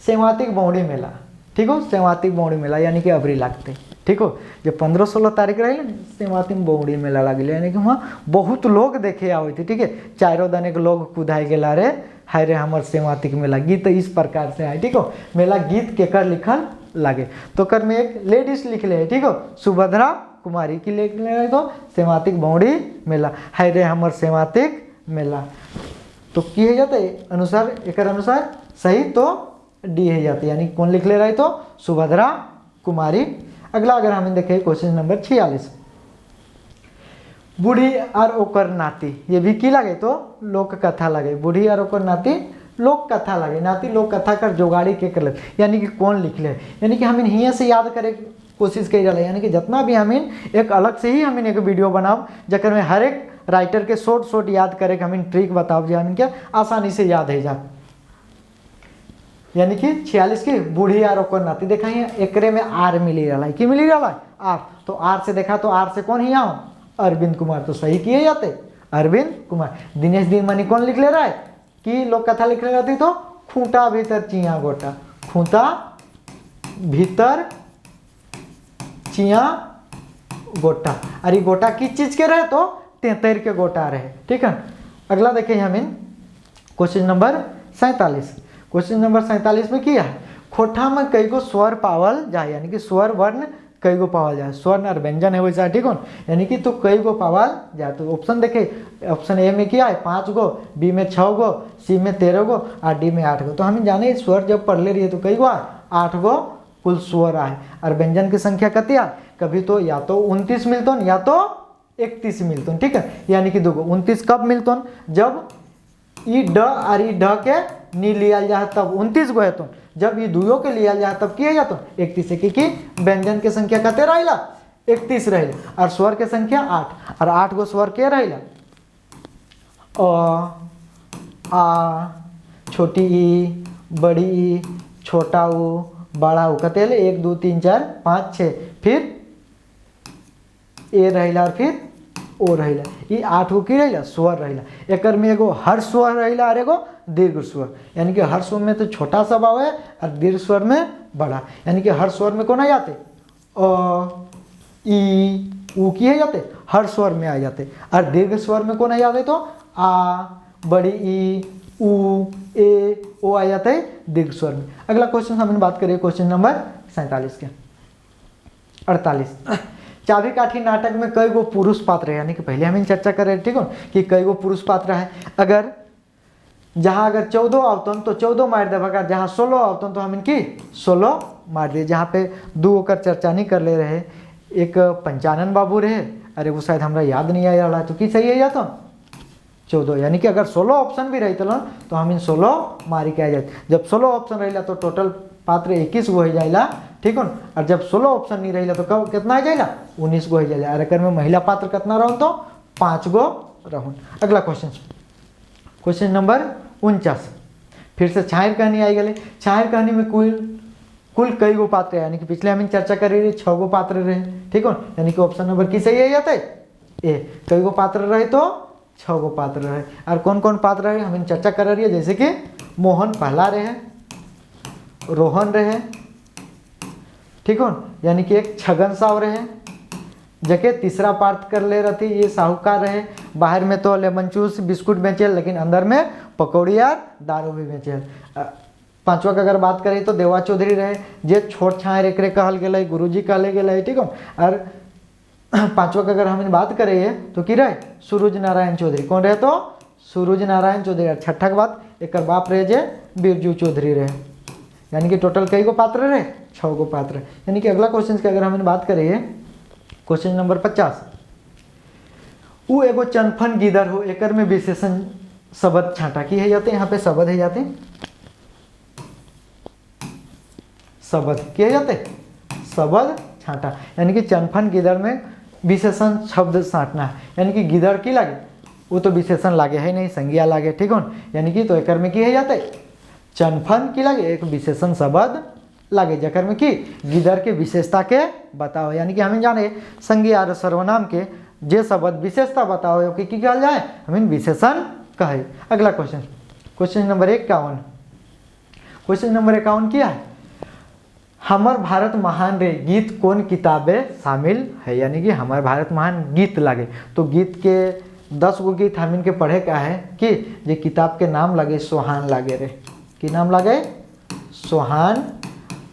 सेवातिक बौड़ी मेला, ठीक हो, सेवातिक बौड़ी मेला यानी कि अबरी लागते, ठीक हो, जो 15-16 तारीख रही ना सेवातिक बौड़ी मेला लगे, यानी कि वहाँ बहुत लोग देखे आवे थे, ठीक है, चारों दने के लोग कुदाए गेला रे हाय रे हमर सेवातिक मेला, गीत इस प्रकार से है, ठीक हो, मेला गीत केकर लिखल लगे, तो कर में एक लेडीज लिख ले, ठीक हो, सुभद्रा कुमारी की लिख ले तो सेवातिक बौड़ी मेला, हाय रे हमर सेवातिक मेला, तो की है जाते अनुसार एक अनुसार सही तो डी है जाती, यानी कौन लिख ले रहे तो सुभद्रा कुमारी। अगला अगर हम देखें क्वेश्चन नंबर 46 बूढ़ी और ओकर नाती, ये भी की लगे तो लोक कथा लगे, बूढ़ी और ओकर नाती लोक कथा लगे, नाती लोक कथा कर जोगाड़ी के कर ले, यानी कि कौन लिख ले, यानी कि हम हियाँ से याद करे कोशिश करी रहा, यानी कि जितना भी हम एक अलग से ही हम एक वीडियो बनाओ जकर में हर एक राइटर के शॉर्ट याद करे हम ट्रिक बताओ जो हम क्या आसानी से याद है जा, यानी कि 46 की बूढ़ी और ओकर नाती देखा ही एकरे में आर मिली रहा है, कि मिली रहा है आर, तो आर से देखा तो आर से कौन ही आओ अरविंद कुमार, तो सही किए जाते अरविंद कुमार। दिनेश दीमनी कौन लिख ले रहा है कि लोक कथा लिख ले रहती तो खूंटा भीतर चिया गोटा, खूंटा भीतर चिया गोटा, अरे गोटा किस चीज के रहे तो तेतर के गोटा रहे, ठीक है। अगला देखें हम क्वेश्चन नंबर 47, क्वेश्चन नंबर 47 में किया है खोठा में कई गो स्वर पावल जाए, यानी कि स्वर वर्ण कई गो पावल जाए, स्वर्ण और व्यंजन है वैसा, ठीक हो, यानी कि तो कई गो पावल जाए, तो ऑप्शन देखे ऑप्शन ए में क्या है 5 गो, बी में 6 गो, सी में 13 गो और डी में 8 गो। तो हम जाने स्वर जब पढ़ ले रही है तो कई गो आए 8 गो कुल स्वर आए, और व्यंजन की संख्या कितनी आए, कभी तो या तो 29 मिलतो या तो 31 मिलतो, ठीक है, यानी कि 2 गो 29 कब मिलतो जब ई ड और ई ढ के नी लिया जाए तब 29 गो है, तो जब ये दुयो के लिया जाए तब किया जाता 31 की व्यंजन के संख्या कते रहेला 31 रहेला, और स्वर के संख्या 8, और 8 गो स्वर के रहेला अ आ छोटी ई बड़ी ई छोटा ऊ बड़ा ऊ कते 1 2 3 4 5 6, फिर ए रहेला और फिर ओ रहेला, ये 8 गो की रहेला स्वर रहेला, एकर में एगो हर स्वर रहेला और एगो दीर्घ स्वर, यानी कि हर स्वर में तो छोटा सा भाव है और दीर्घ स्वर में बड़ा, यानी कि हर स्वर में कौन आ जाते अ ई ऊ की है जाते हर स्वर में आ जाते, और दीर्घ स्वर में कौन आ जाते तो आ बड़ी ई ऊ ए ओ आ जाते है दीर्घ स्वर में। अगला क्वेश्चन हम बात करें क्वेश्चन नंबर 47 के 48 चाबी काठी नाटक में कई गो पुरुष पात्र है, यानी कि पहले हम चर्चा कर रहे हैं, ठीक हो, कि कई गो पुरुष पात्र है, अगर जहाँ अगर 14 आवतन तो 14 मार देव, अगर जहाँ 16 आवतन तो हम इनकी 16 मार दिए। जहाँ पे 2 होकर चर्चा नहीं कर ले रहे, एक पंचानन बाबू रहे, अरे वो शायद हमारा याद नहीं आ रहा, तो कि सही है या तो 14, यानी कि अगर 16 ऑप्शन भी रहते तो हम इन 16 मारी के आ जाते, जब 16 ऑप्शन रहेला तो टोटल पात्र 21 गो हो जाएगा, ठीक हो, और जब 16 ऑप्शन नहीं रहेला तो कब कितना आ जाएगा 19 गो हो जाएगा, और अगर में महिला पात्र कितना रहूँ तो 5 गो रहूँ। अगला क्वेश्चन नंबर 49 फिर से छायर कहानी आई गई, छायर कहानी में कुल कई गो पात्र है, यानी कि पिछले हम चर्चा कर रहे 6 गो पात्र रहे, ठीक हो, यानी कि ऑप्शन नंबर की सही है जाते ए, कई गो पात्र रहे तो 6 गो पात्र रहे। और कौन कौन पात्र रहे हम चर्चा कर रही है, जैसे कि मोहन पहला रहे, रोहन रहे, ठीक हो, यानी कि एक छगन साव रहे, जके तीसरा पार्ट कर ले रही ये साहूकार रहे, बाहर में तो लेमन जूस बिस्कुट बेचेल, लेकिन अंदर में पकौड़ी और दारू भी बेचेल। पांचवा का अगर बात करें तो देवा चौधरी रहे, जे छोट छाए एकरे कहल गए, गुरुजी कहले गए, ठीक हो। और पांचवा का अगर हम बात करें तो कि रहे सूरज नारायण चौधरी, कौन रहे तो सूरज नारायण चौधरी। और छठा के बाद एक बाप रहे जे बिरजू चौधरी रहे, यानी कि टोटल कई गो पात्र रहे 6 गो पात्र। यानी कि अगला क्वेश्चन की अगर हम बात करें, क्वेश्चन नंबर 50, वो एगो चनफन गिदर हो, एकर में विशेषण शब्द छाटा की है जाते, यहाँ पे शब्द है जाते, शब्द किए जाते, शब्द छाटा, यानी कि चनफन गिदर में विशेषण शब्द छाटना है, यानी कि गिदर की लागे वो तो विशेषण लागे है नहीं, संज्ञा लागे, ठीक हो, यानी कि तो एकर में की है जाते चनफन की लागे एक विशेषण शब्द लागे, जकर में कि गिदर के विशेषता के बताओ, यानी कि हमें जाने संज्ञा और सर्वनाम के जे शब्द विशेषता बताओ कि कहल जाए हमें विशेषण कहे। अगला question, question number 51, question number 51 क्या है, हमर भारत महान रे गीत कौन किताबे शामिल है, यानी कि हमार भारत महान गीत लागे, तो गीत के 10 गो गीत हम इनके पढ़े का है कि जे किताब के नाम लगे सोहान लागे रे, कि नाम लगे सोहान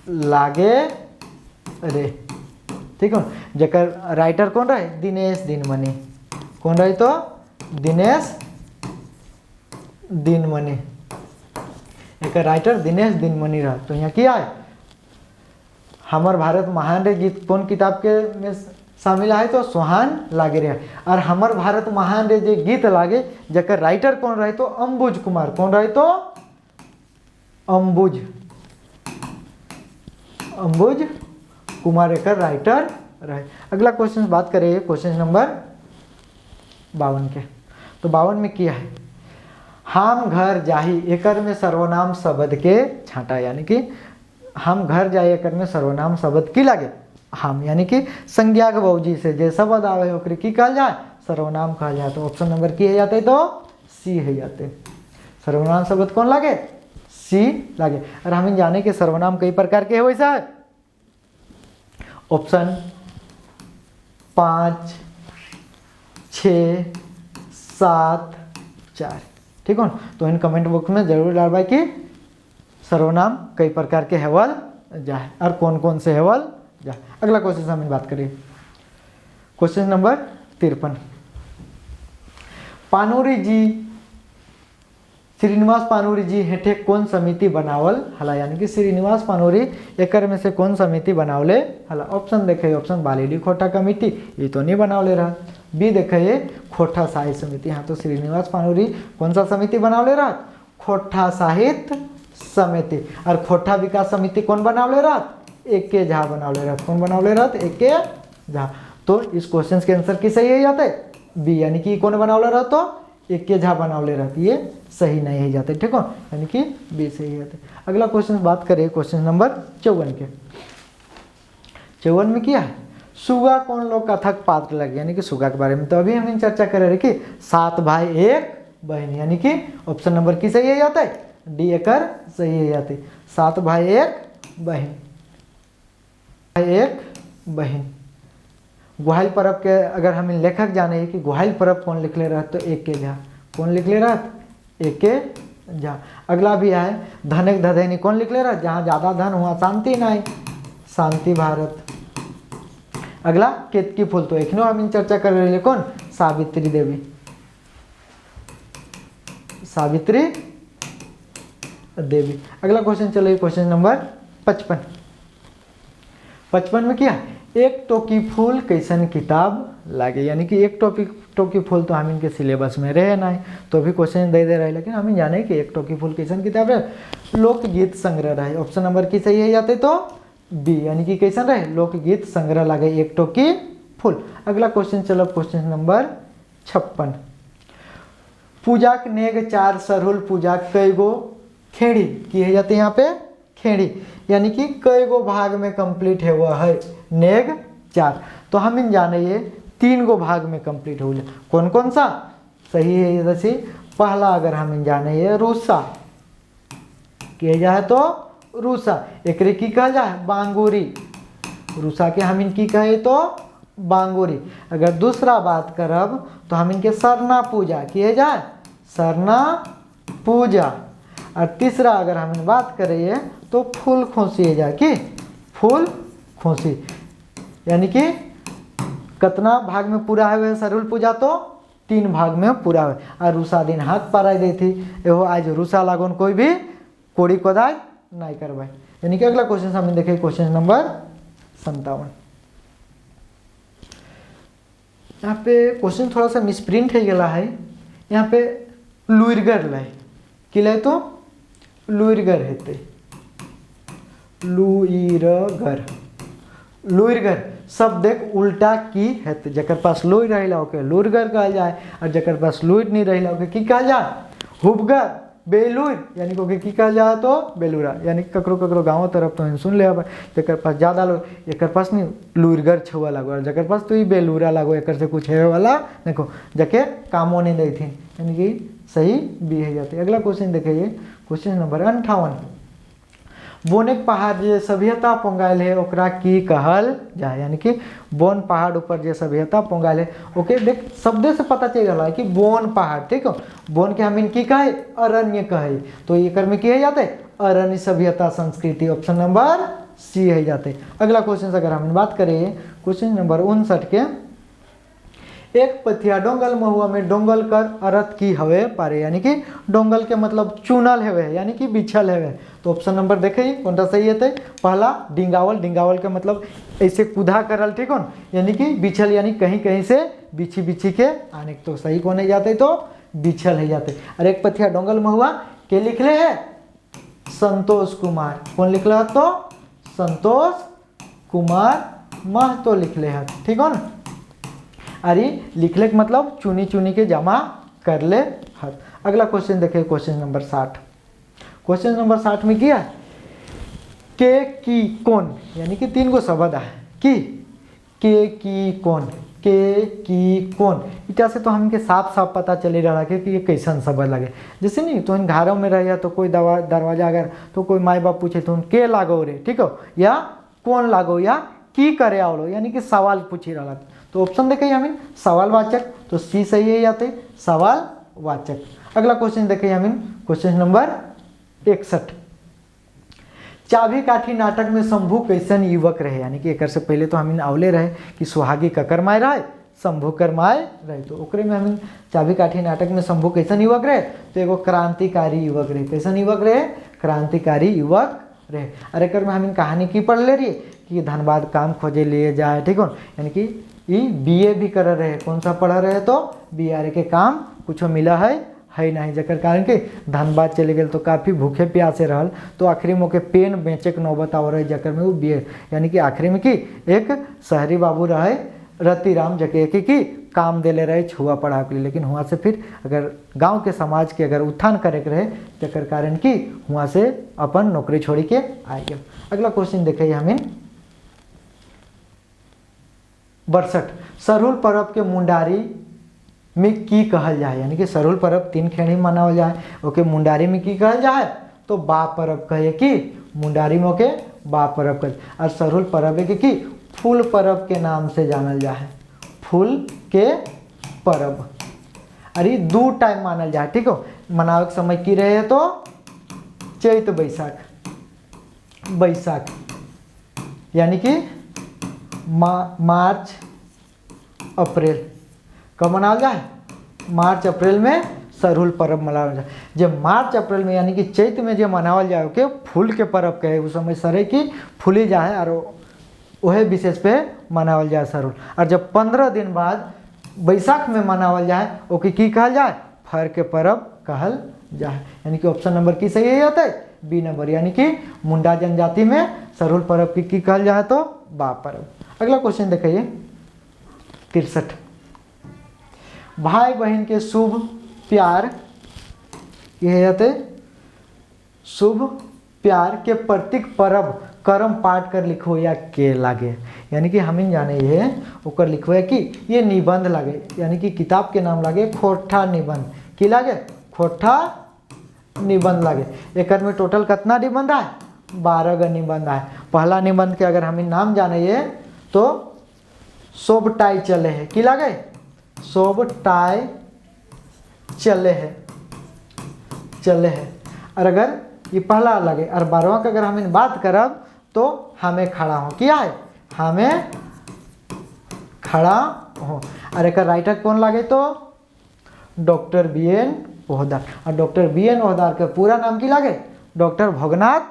लागे रे, ठीक हो, जकर राइटर कौन रहे दिनेश दिनमणि, कौन रहे तो दिनेश दिनमणि, एक राइटर दिनेश दिनमणि रहा। तो यहाँ क्या है हमर भारत महान रे गीत कौन किताब के में शामिल है तो सोहान लागे रे, और हमर भारत महान रे जे गीत लागे जकर राइटर कौन रहे तो अंबुज कुमार, कौन रहे तो अंबुज कुमार एक राइटर रहे। अगला क्वेश्चन बात करें क्वेश्चन नंबर 52 के, तो 52 में क्या है, हम घर जाही एकर में सर्वनाम शब्द के छाटा, यानी कि हम घर जाए एकर में सर्वनाम शब्द की लागे हम, यानी कि संज्ञा के बाबूजी से जे शब्द आवे ओकरे की कहल जाए सर्वनाम कहल जाए, तो ऑप्शन नंबर की है जाते तो सी है जाते, सर्वनाम शब्द कौन लागे सी लागे। और हमें जाने के सर्वनाम कई प्रकार के है वैसा है, ऑप्शन 5 6 7 4, ठीक हो, तो इन कमेंट बॉक्स में जरूर डालवाई कि सर्वनाम कई प्रकार के हेवल जाए और कौन कौन से हेवल जाए। अगला क्वेश्चन हम बात करें, क्वेश्चन नंबर 53, पानोरी जी श्रीनिवास पानोरी जी हेठे कौन समिति बनावल हला, यानी कि श्रीनिवास पानोरी एकर में से कौन समिति बनावले हला। ऑप्शन देखे, ऑप्शन बालीडी खोटा कमेटी ये तो नहीं बनावले रहा, बी देखे खोटा साहित्य समिति, हाँ तो श्रीनिवास पानोरी कौन सा समिति बनावले रहा खोटा साहित्य समिति। और खोटा विकास समिति कौन बनावले रहा एक के झा बनावले रहा, कौन बनावले रहा एक के झा। तो इस क्वेश्चन के आंसर की सही है जाते बी, यानी कि कौन बनावले रहा तो एक के झा बनावले रहती, ये सही नहीं है जाते, ठीक हो, यानी कि बी सही जाते। अगला क्वेश्चन बात करें क्वेश्चन नंबर 54 के, 54 में क्या है, सुगा कौन लोग कथक पात्र लगे, यानी कि सुगा के बारे में तो अभी हम चर्चा कर रहे कि 7 भाई 1 बहन, यानी कि ऑप्शन नंबर की सही है जाता है डी एकर सही है जाती, 7 भाई 1 बहन, 1 बहन। गुहाइल पर्व के अगर हम लेखक जाने हैं कि गुहाइल पर्व कौन लिख ले रहा तो एक के झा, कौन लिख ले रहा एक के झा। अगला भी है धनक धधैनी कौन लिख ले रहा जहाँ ज़्यादा धन हुआ शांति नहीं, शांति भारत। अगला केतकी फूल तो एक हम चर्चा कर रहे कौन सावित्री देवी, सावित्री देवी। अगला क्वेश्चन चलो क्वेश्चन नंबर 55, 55 में क्या एक टोकी फूल कैसन किताब लागे, यानी कि एक टोकी फूल तो हम इनके सिलेबस में रहे ना तो भी क्वेश्चन दे रहे, लेकिन हमें जाने कि एक टोकी फूल कैसन किताब रहे लोकगीत संग्रह रहे, ऑप्शन नंबर की सही है जाते तो बी, यानी कि कैसन रहे लोकगीत संग्रह लागे एक टोकी फूल। अगला क्वेश्चन चलो क्वेश्चन नंबर 56, पूजा नेग 4 सरहुल पूजा कई गो खेड़ी की है जाते यहाँ पे खेड़ी, यानी कि कई गो भाग में कंप्लीट है वह है नेग 4। तो हम इन जाने ये 3 गो भाग में कंप्लीट हो जाए। कौन कौन सा सही है? जैसे पहला अगर हम इन जाने ये रूसा किया जाए तो रूसा, एकरे की कहा जाए बांगुरी, रूसा के हम इनकी कहे तो बांगुरी। अगर दूसरा बात करब तो हम इनके सरना पूजा किए जाए सरना पूजा। और तीसरा अगर हम इन बात करें तो फूल खोसी जाए कि फूल खोसी, यानी कि कितना भाग में पूरा है वह सरुल पूजा तो 3 भाग में पूरा है। और रूसा दिन हाथ पाराई दी थी एहो आज रूसा लागोन कोई भी कोड़ी कोदाई नहीं करवाए। यानी कि अगला क्वेश्चन हम देखें क्वेश्चन नंबर 57। यहाँ पे क्वेश्चन थोड़ा सा मिसप्रिंट है गला है। यहाँ पे लुइरगर लय कि लय तो लुइरगर हेते लुइरगर, लुइरगर शब्द एक उल्टा की हेते, जकर पास लुइर रहिला ओके लुइरगर कहल जाए, और जकर पास लुइर नहीं रहिला ओके की कहल जाए हुबगर बेलुर, यानी कि की कहल जाए तो बेलूरा। यानी ककरो ककरो गाँव तरफ तो सुन ले जकर पास ज़्यादा लोग एक पास नहीं लुइरगर छुआ लागो, और जकर पास तो ये बेलूरा लागो, एक से कुछ है वाला देखो जके कामों नहीं दी थी, यानी कि सही भी है जाते। अगला क्वेश्चन देखिए क्वेश्चन नंबर 58। बोनेक पहाड़ जे सभ्यता पोंगायल है ओकरा की कहल जाए, यानी कि बोन पहाड़ ऊपर जे सभ्यता पोंगायल है ओके देख शब्द से पता चल रहा है कि बोन पहाड़, ठीक है। बोन के हम इनकी कहे अरण्य कहे, तो ये कर में किए जाते अरण्य सभ्यता संस्कृति, ऑप्शन नंबर सी है जाते। अगला क्वेश्चन अगर हम बात करें क्वेश्चन नंबर 59 के, एक पथिया डोंगल महुआ में डोंगल कर अर्थ की हवे पारे, यानी कि डोंगल के मतलब चुनल हवे यानी कि बिछल हवे। तो ऑप्शन नंबर देखिए कौन सा सही है? पहला डिंगावल, डिंगावल के मतलब ऐसे कुदा करल, ठीक हो, यानी कि बिछल यानी कहीं कहीं से बिछी बिछी के आने, तो सही कौन है जाते तो बिछल है जाते। और एक पथिया डोंगल महुआ के लिखले है संतोष कुमार, कौन लिखला तो संतोष कुमार महतो लिखले है, ठीक हो ना। अरे लिखले के मतलब चुनी चुनी के जमा कर ले हत। अगला क्वेश्चन देखिए क्वेश्चन नंबर 60। क्वेश्चन नंबर 60 में क्या के की कौन, यानी कि 3 गो शब्द है कि के की कौन, के की कौन, इटा से तो हमके साफ साफ पता चले रहा है कि ये कैसन शब्द लगे। जैसे नहीं तो इन घरों में रहे तो कोई दरवाजा अगर तो कोई माई बाप पूछे तो के लागो रे, ठीक हो, या कौन लागो या की करे आवलो, यानी कि सवाल पूछी रहा। तो ऑप्शन देखिए हमें सवाल वाचक, तो सी सही है जाते सवाल वाचक। अगला क्वेश्चन देखिए हमें क्वेश्चन नंबर 61। चाबी काठी नाटक में शंभू कैसन युवक रहे, यानी कि एक से पहले तो हम आवले रहे कि सुहागी ककर माय रहे शंभू कर माय रहे, तो ओकरे में हम चाबी काठी नाटक में शंभू कैसन युवक रहे तो एगो क्रांतिकारी युवक रहे। कैसन युवक रहे? क्रांतिकारी युवक रहे। और एक में हम कहानी की पढ़ ले रही कि धनबाद काम खोजे लिए जाए, ठीक हो, यानी कि ये बीए भी कर रहे, कौन सा पढ़ रहे तो बीआर के काम कुछ मिला है नहीं, जकर कारण के धनबाद चले गए तो काफ़ी भूखे प्यासे रहल, तो आखिरी में के पेन बेचे के नौबत आव रहे, जकर में वो बीए यानी कि आखिरी में कि एक शहरी बाबू रहे रतिराम जके की काम देले रहे छुआ पढ़ा के लिए, लेकिन वहाँ से फिर अगर गांव के समाज के अगर उत्थान करे के रहे जकर कारण कि वहाँ से अपन नौकरी छोड़ी के आ गए। अगला क्वेश्चन देखे हमें 62। सरहुल पर्व के मुंडारी में की कहल जाए, यानी कि सरहुल पर्व 3 खेड़ी मनावल जाए, ओके मुंडारी में की कहल जाए तो बा पर्व कहे कि मुंडारी में ओके बा पर्व कहे। और सरहुल पर्व के कि फूल पर्व के नाम से जानल जाए, फूल के पर्व। अरे 2 टाइम मानल जाए, ठीक हो, मनावे के समय की रहे तो चैत बैसाख, बैसाख यानी कि मार्च अप्रैल कब मनावल जाए? मार्च अप्रैल में सरहुल पर्व मनावल जाए। जब मार्च अप्रैल में यानी कि चैत में जो मनावल जाए ओके फूल के पर्व कहे, उस समय सरे की फूली जाए और वह विशेष पे मनावल जाए सरहुल। और जब 15 दिन बाद बैसाख में मनावल जाए ओके की कहल जाए? फर के पर्व कहल जाए, यानी कि ऑप्शन नंबर की सही होता है बी नंबर, यानी कि मुंडा जनजाति में सरहुल पर्व की कहल जाए तो बा पर्व। अगला क्वेश्चन देखिए 63। भाई बहन के शुभ प्यार ये जाते शुभ प्यार के प्रतीक परब करम पाठ कर लिखो या के लागे, यानी कि हमें जाने ये ओकर लिखो है कि ये निबंध लागे, यानी कि किताब के नाम लागे खोट्ठा निबंध। की लागे? खोट्ठा निबंध लागे। एक में टोटल कितना निबंध है? 12 का निबंध है। पहला निबंध के अगर हमें नाम जाने ये तो सोबटाई चले है। की लागे? सोबटाई चले है, चले है। और अगर ये पहला लगे और 12वां का अगर हमें बात करब तो हमें खड़ा हो। क्या है? हमें खड़ा हो। और एक राइटर कौन लगे तो डॉक्टर BN ओहदार। और डॉक्टर BN ओहदार के पूरा नाम की लागे? डॉक्टर भोगनाथ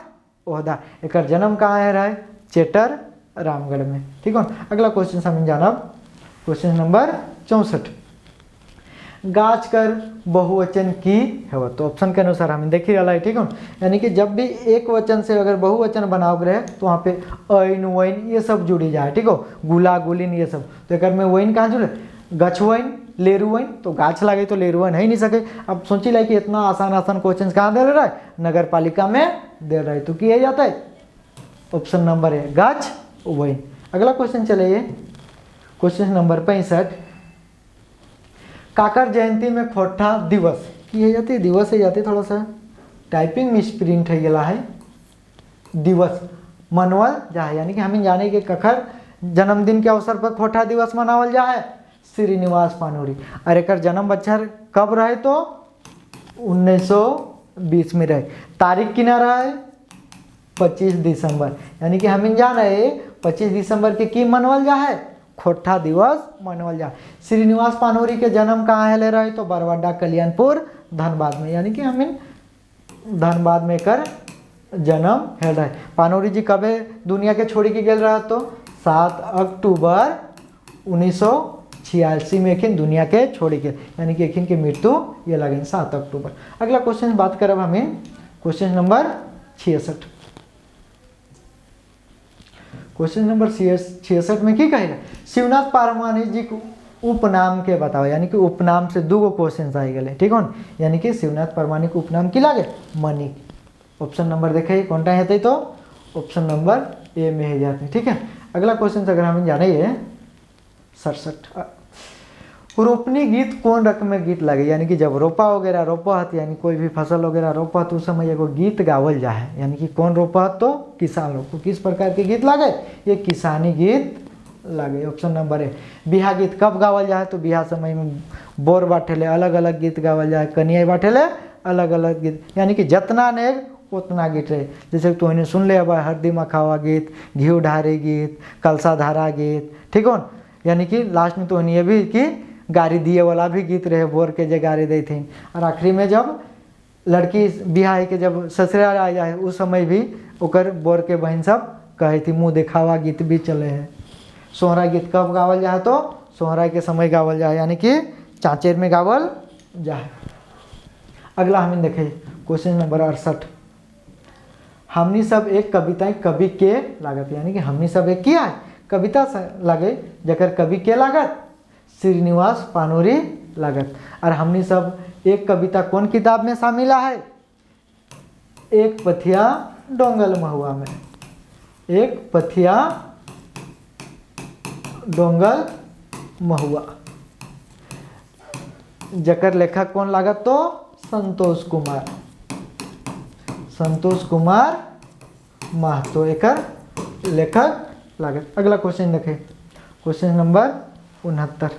ओहदार। एक जन्म कहाँ है रहा? चेटर रामगढ़ में। ठीक है। अगला क्वेश्चन हम जानब क्वेश्चन नंबर 64। गाछ कर बहुवचन की है तो ऑप्शन के अनुसार हम देख ही रहा है। ठीक है। यानी कि जब भी एक वचन से अगर बहुवचन बनाओगे रहे तो वहाँ पे ऐन वैन ये सब जुड़ी जाए। ठीक है। गुला गुलिन ये सब। तो एक में वैन कहाँ जुड़े? गछवैन लेरुवैन। तो गाछ लागे तो लेरुवैन है नहीं सके। अब सोची लाए कि इतना आसान आसान क्वेश्चन कहाँ दे रहा है? नगर पालिका में दे रहा है। तो किया जाता है ऑप्शन नंबर है गाछ वैन। अगला क्वेश्चन चलिए क्वेश्चन नंबर 65। काकर जयंती में खोट्ठा दिवस की है जाती है? दिवस है जाती, थोड़ा सा टाइपिंग मिसप्रिंट है गेला है। दिवस मनवल जा है, यानी कि हमें जाने के कखर जन्मदिन के अवसर पर खोट्ठा दिवस मनावल जा है? श्रीनिवास पानोरी। और एक जन्म बच्चर कब रहे तो 1920 में रहे। तारीख की ना रहा है 25 दिसंबर, यानी कि हमें जान रहे 25 दिसंबर के की मनवल जा है? खोट्ठा दिवस मनवल जा। श्रीनिवास पानोरी के जन्म कहाँ है ले रहे तो बरवाडा कल्याणपुर धनबाद में, यानी कि हमें धनबाद में कर जन्म है रहे। पानोरी जी कबे दुनिया के छोड़ी के गेल रहा तो 7 अक्टूबर 1986 में एखिन दुनिया के छोड़ी के, यानी कि एखिन की मृत्यु ये लगे 7 अक्टूबर। अगला क्वेश्चन बात करब हमें क्वेश्चन नंबर 66। क्वेश्चन नंबर 66 में की कहेगा? शिवनाथ पारमानी जी को उपनाम के बताओ, यानी कि उपनाम से 2 क्वेश्चन आ गए। ठीक है। यानी कि शिवनाथ परमानी को उपनाम की लागे? मणिक। ऑप्शन नंबर देखे कौन टा है तो ऑप्शन नंबर ए में है जाते। ठीक है। अगला क्वेश्चन अगर हमें जाने 67। रोपनी गीत कौन रकम में गीत लगे? यानी कि जब रोपा वगैरह रोपा हत, यानी कोई भी फसल वगैरह रोपा तो उस समय एगो गीत गावल जा है, यानी कि कौन रोपा तो किसान लोग को किस प्रकार के गीत लगे? ये किसानी गीत लगे। Option number A. बिहा गीत कब गावल जाए तो बिहा समय में बोर बाटेले अलग अलग गीत गावल जाए, कनिया बाटेले अलग अलग गीत, यानी कि जितना ने उतना गीत रहे। जैसे तो इन्हें सुन ले अब हरदी मखावा गीत, घी ढारे गीत, कलसा धारा गीत। ठीक है। यानी कि लास्ट में तो ये भी कि गाड़ी दिए वाला भी गीत रहे, बोर के जे गाड़ी दी थी। और आखिरी में जब लड़की बिहार के जब ससुराल आ जाए उस समय भी ओकर बोर के बहन सब कहे थी मुँह दिखावा गीत भी चले हैं। सोहरा गीत कब गावल जाए तो सोहरा के समय गावल जाए, यानी कि चाचेर में गावल जाए। अगला हमें देखे क्वेश्चन नंबर 68। हमनी सब एक कविताएं कवि के लागत, यानी कि हमनी सब एक किया है कविता लगे जकर कवि के लागत? श्रीनिवास पानोरी लागत। और हमनी सब एक कविता कौन किताब में शामिल है? एक पथिया डोंगल महुआ में। एक पथिया डोंगल महुआ जकर लेखक कौन लागत तो संतोष कुमार। संतोष कुमार महतो एकर लेखक लागत। अगला क्वेश्चन देखें क्वेश्चन नंबर 69।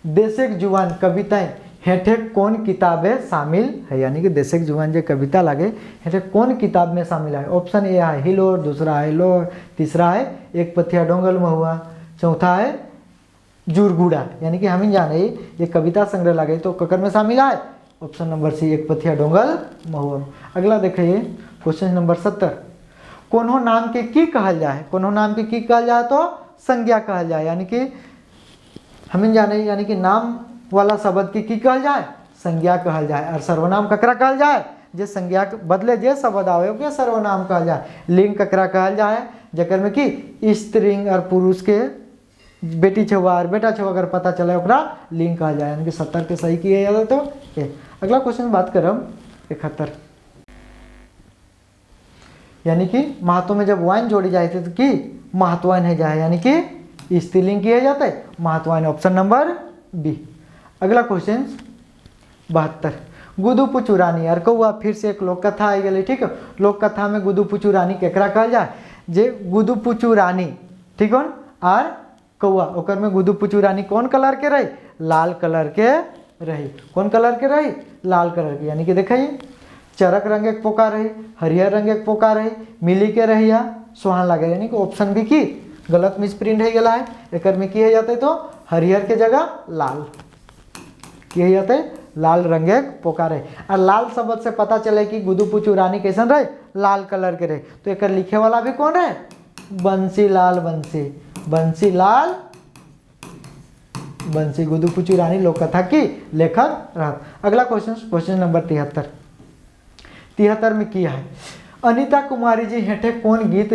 देशक जुवान कविताएं हेठे कौन किताबें शामिल है? यानी कि देशक जुवान जो कविता लगे हेठे कौन किताब में शामिल है? ऑप्शन ए है हिलोर, दूसरा है लोर, तीसरा है एक पथिया डोंगल महुआ, चौथा है जुरगुड़ा। यानी कि हम जाने ये कविता संग्रह लगे तो ककर में शामिल है? ऑप्शन नंबर सी एक पथिया डोंगल महुआ। अगला देखिए क्वेश्चन नंबर 70। कोनो नाम के की कहल जाए? कोनो नाम के की कहल जाए तो संज्ञा कहल जाए, यानी कि हमें जाने यानी कि नाम वाला शब्द के की कहल जाए? संज्ञा कहल जाए। और सर्वनाम ककरा कहल जाए? जे संज्ञा के बदले जे शब्द आवे ओके सर्वनाम कहल जाए। लिंग ककरा कहल जाए? जकर में कि स्त्रीलिंग और पुरुष के बेटी छुआ और बेटा छुआ अगर पता चले ओकरा लिंग कहल जाए, यानी कि 70 के सही किए जाए तो ए। अगला क्वेश्चन बात करब 71। यानी कि महत्व में जब वाइन जोड़ी जाए थे तो कि महत्वाइन है जाए, यानी कि स्त्रीलिंग किया जाता है महत्वाइन। Option number B. अगला क्वेश्चन 72, गुदू पुचू रानी और कौआ, फिर से एक लोक कथा आई गई। ठीक है, लोक कथा में गुदू पुचू रानी केकरा कहल जाए, जे गुदू पुचू रानी, ठीक है, और कौआ ओकर में गुदू पुचू रानी कौन कलर के रही, लाल कलर के रही। कौन कलर के रही, लाल कलर के, यानी कि देखिए चरक रंग एक पोका रही, हरियर रंग एक पोका रही, मिली के रही या सुहान लगे, यानी कि ऑप्शन भी की गलत मिसप्रिंट है गया है। एक में किए जाते तो हरियर के जगह लाल किए जाते, लाल रंग एक पोका रहे। और लाल शब्द से पता चले कि गुदू पुचू रानी कैसन रहे, लाल कलर के रहे। तो एक लिखे वाला भी कौन है, बंसी लाल बंसी, बंसी लाल बंसी, गुदू पुचू रानी लोक कथा की लेखक रहा। अगला क्वेश्चन, क्वेश्चन नंबर 73। 73 में किया है, अनीता कुमारी जी हेठे कौन गीत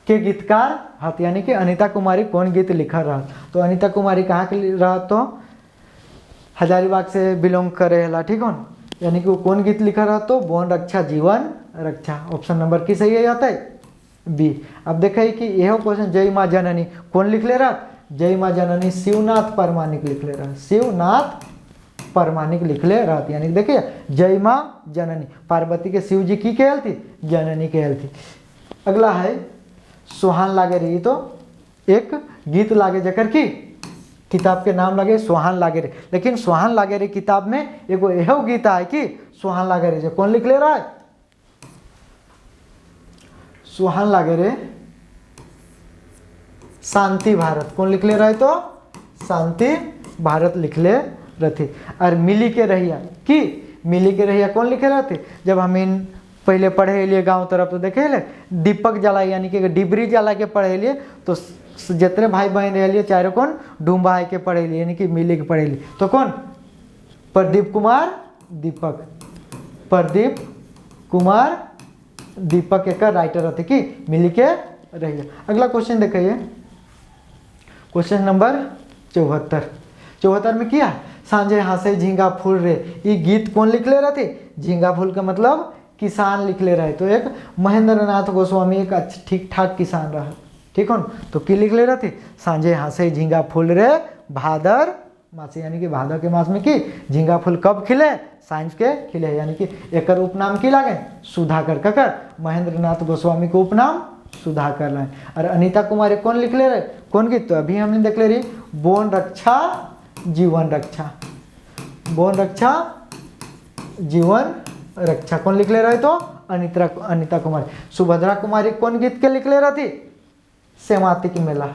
के गीतकार हाथ, यानी कि अनीता कुमारी कौन गीत लिखा रहा। तो अनीता कुमारी कहाँ के रहा, तो हजारीबाग से बिलोंग करे हला, ठीक हो, यानी कि वो कौन गीत लिखा रहा, तो वन रक्षा जीवन रक्षा। ऑप्शन नंबर की सही है आता है बी। अब देखिए कि यह क्वेश्चन जय माँ जननी कौन लिख ले रहा, जय माँ जननी शिवनाथ परमाणिक लिख ले रहा, शिवनाथ परमाणिक लिख ले रहा, यानी देखिए जय माँ जननी, पार्वती के शिव जी की कहल थी, जननी कहल थी। अगला है सुहान लागे रही, तो एक गीत लागे जकर की किताब के नाम लगे सुहान लागे रे, लेकिन सुहान लागे रे किताब में एगो एहो गीत है कि सुहान लागे रे, जो कौन लिख ले रहा है, सुहान लागे रे शांति भारत, कौन लिख ले रहा है, तो शांति भारत लिख ले रहे। और मिली के रहिया कि मिली के रहिया कौन लिखे रहते, जब हम इन पहले पढ़े लिए गांव तरफ तो देखे ले दीपक जला, यानी कि डिबरी जला के पढ़े लिए, तो जितने भाई बहन रहे चारों कौन डूम्बा के पढ़े लिए, यानी कि मिली के पढ़े लिए, तो कौन प्रदीप कुमार दीपक, प्रदीप कुमार दीपक एक राइटर रहते कि मिली के रहिए। अगला क्वेश्चन देखिए, क्वेश्चन नंबर 74। 74 में किया सांझे हासे झींगा फूल रे, ये गीत कौन लिख ले रहे थे, झींगा फूल का मतलब किसान लिख ले रहे, तो एक महेंद्र नाथ गोस्वामी एक ठीक ठाक किसान रहा, ठीक हो, तो की लिख ले रहे थे, सांझे हासे झींगा फूल रे भादर मास, यानी कि भादर के मास में कि झींगा फूल कब खिले, साइंस के खिले, यानी कि एक उपनाम की लागे सुधाकर, ककर महेंद्र नाथ गोस्वामी को उपनाम सुधाकर लाए। और अनीता कुमारी कौन लिख ले रहे, कौन गीत, तो अभी हमने देख ले रही बोन रक्षा जीवन रक्षा, बोन रक्षा जीवन रक्षा कौन लिख ले रहे, तो अनीता कुमारी। सुभद्रा कुमारी कौन गीत के लिख ले रही थी, सेमातिक मेला,